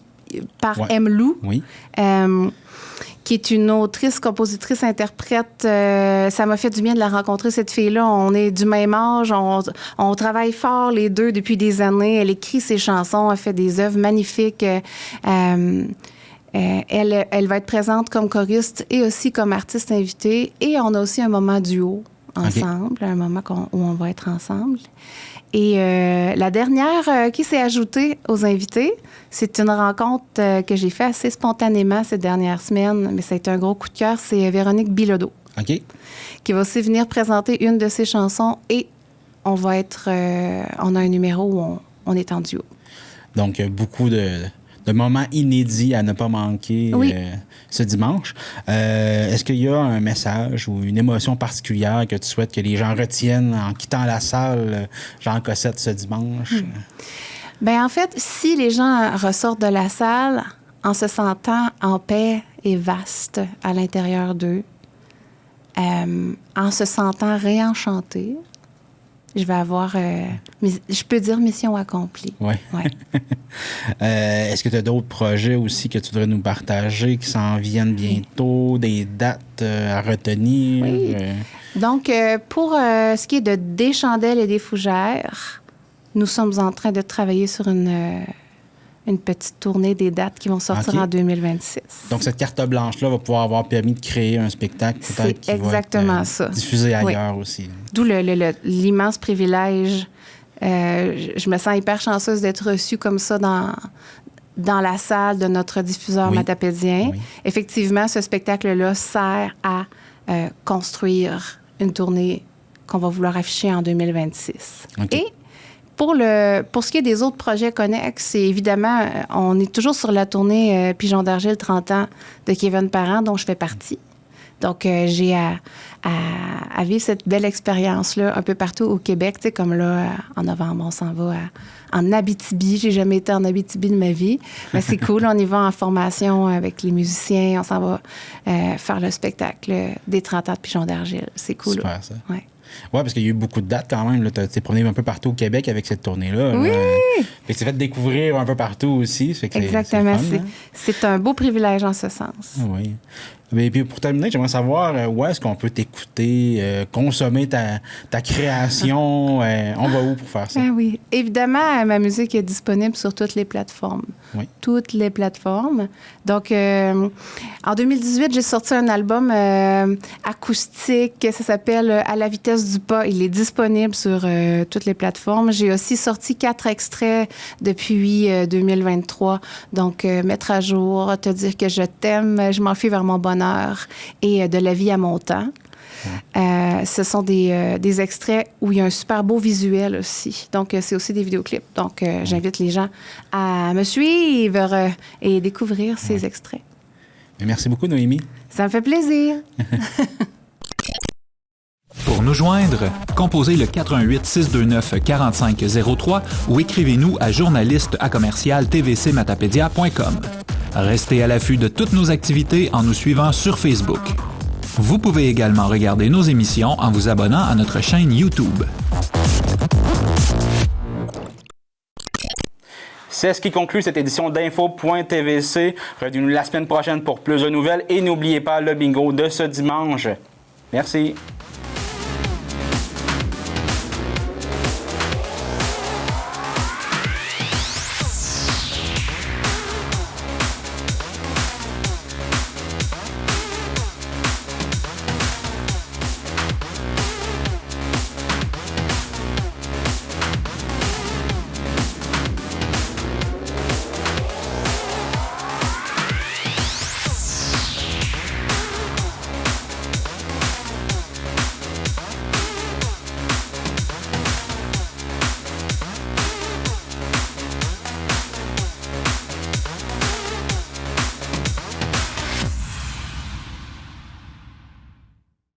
par M-Lou. Oui. Qui est une autrice, compositrice, interprète. Ça m'a fait du bien de la rencontrer, cette fille-là. On est du même âge, on travaille fort les deux depuis des années. Elle écrit ses chansons, elle fait des œuvres magnifiques. Elle va être présente comme choriste et aussi comme artiste invitée. Et on a aussi un moment duo ensemble, un moment où on va être ensemble. Et la dernière qui s'est ajoutée aux invités, c'est une rencontre que j'ai faite assez spontanément ces dernières semaines, mais ça a été un gros coup de cœur, c'est Véronique Bilodeau. OK. Qui va aussi venir présenter une de ses chansons et on va être... on a un numéro où on est en duo. Donc, beaucoup de moments inédits à ne pas manquer ce dimanche. Est-ce qu'il y a un message ou une émotion particulière que tu souhaites que les gens retiennent en quittant la salle Jean Cossette ce dimanche? Bien, en fait, si les gens ressortent de la salle en se sentant en paix et vaste à l'intérieur d'eux, en se sentant réenchantés, je vais avoir, je peux dire, mission accomplie. Oui. Ouais. Est-ce que tu as d'autres projets aussi que tu voudrais nous partager qui s'en viennent bientôt, des dates à retenir? Oui. Donc, pour ce qui est de Des Chandelles et des Fougères, nous sommes en train de travailler sur une petite tournée des dates qui vont sortir en 2026. Donc, cette carte blanche-là va pouvoir avoir permis de créer un spectacle peut-être qui va être diffusé ailleurs aussi. D'où l'immense privilège. Je me sens hyper chanceuse d'être reçue comme ça dans la salle de notre diffuseur matapédien. Oui. Effectivement, ce spectacle-là sert à construire une tournée qu'on va vouloir afficher en 2026. Okay. Et pour ce qui est des autres projets connexes, évidemment, on est toujours sur la tournée Pigeon d'Argile 30 ans de Kevin Parent, dont je fais partie. Donc, j'ai à vivre cette belle expérience-là un peu partout au Québec. Tu sais, comme là, en novembre, on s'en va en Abitibi. J'ai jamais été en Abitibi de ma vie. Mais c'est cool. On y va en formation avec les musiciens. On s'en va faire le spectacle des 30 ans de Pigeon d'Argile. C'est cool. Super, là. ça. Ouais. Oui, parce qu'il y a eu beaucoup de dates quand même. Tu t'es promené un peu partout au Québec avec cette tournée-là. Oui! Fait que c'est fait découvrir un peu partout aussi. Fait que exactement. c'est un beau privilège en ce sens. Oui. Et puis pour terminer, j'aimerais savoir où est-ce qu'on peut t'écouter, consommer ta création. On va où pour faire ça? Ah oui. Évidemment, ma musique est disponible sur toutes les plateformes. Oui. Toutes les plateformes. Donc, en 2018, j'ai sorti un album acoustique. Ça s'appelle À la vitesse du pas. Il est disponible sur toutes les plateformes. J'ai aussi sorti 4 extraits depuis 2023. Donc, mettre à jour, te dire que je t'aime, je m'enfuis vers mon bonheur et de la vie à mon temps. Ce sont des extraits où il y a un super beau visuel aussi. Donc, c'est aussi des vidéoclips. Donc, j'invite les gens à me suivre et découvrir ces extraits. Merci beaucoup, Noémie. Ça me fait plaisir. Pour nous joindre, composez le 418-629-4503 ou écrivez-nous à journaliste@tvcmatapedia.com. Restez à l'affût de toutes nos activités en nous suivant sur Facebook. Vous pouvez également regarder nos émissions en vous abonnant à notre chaîne YouTube. C'est ce qui conclut cette édition d'Info.tvc. Revenez-nous la semaine prochaine pour plus de nouvelles et n'oubliez pas le bingo de ce dimanche. Merci.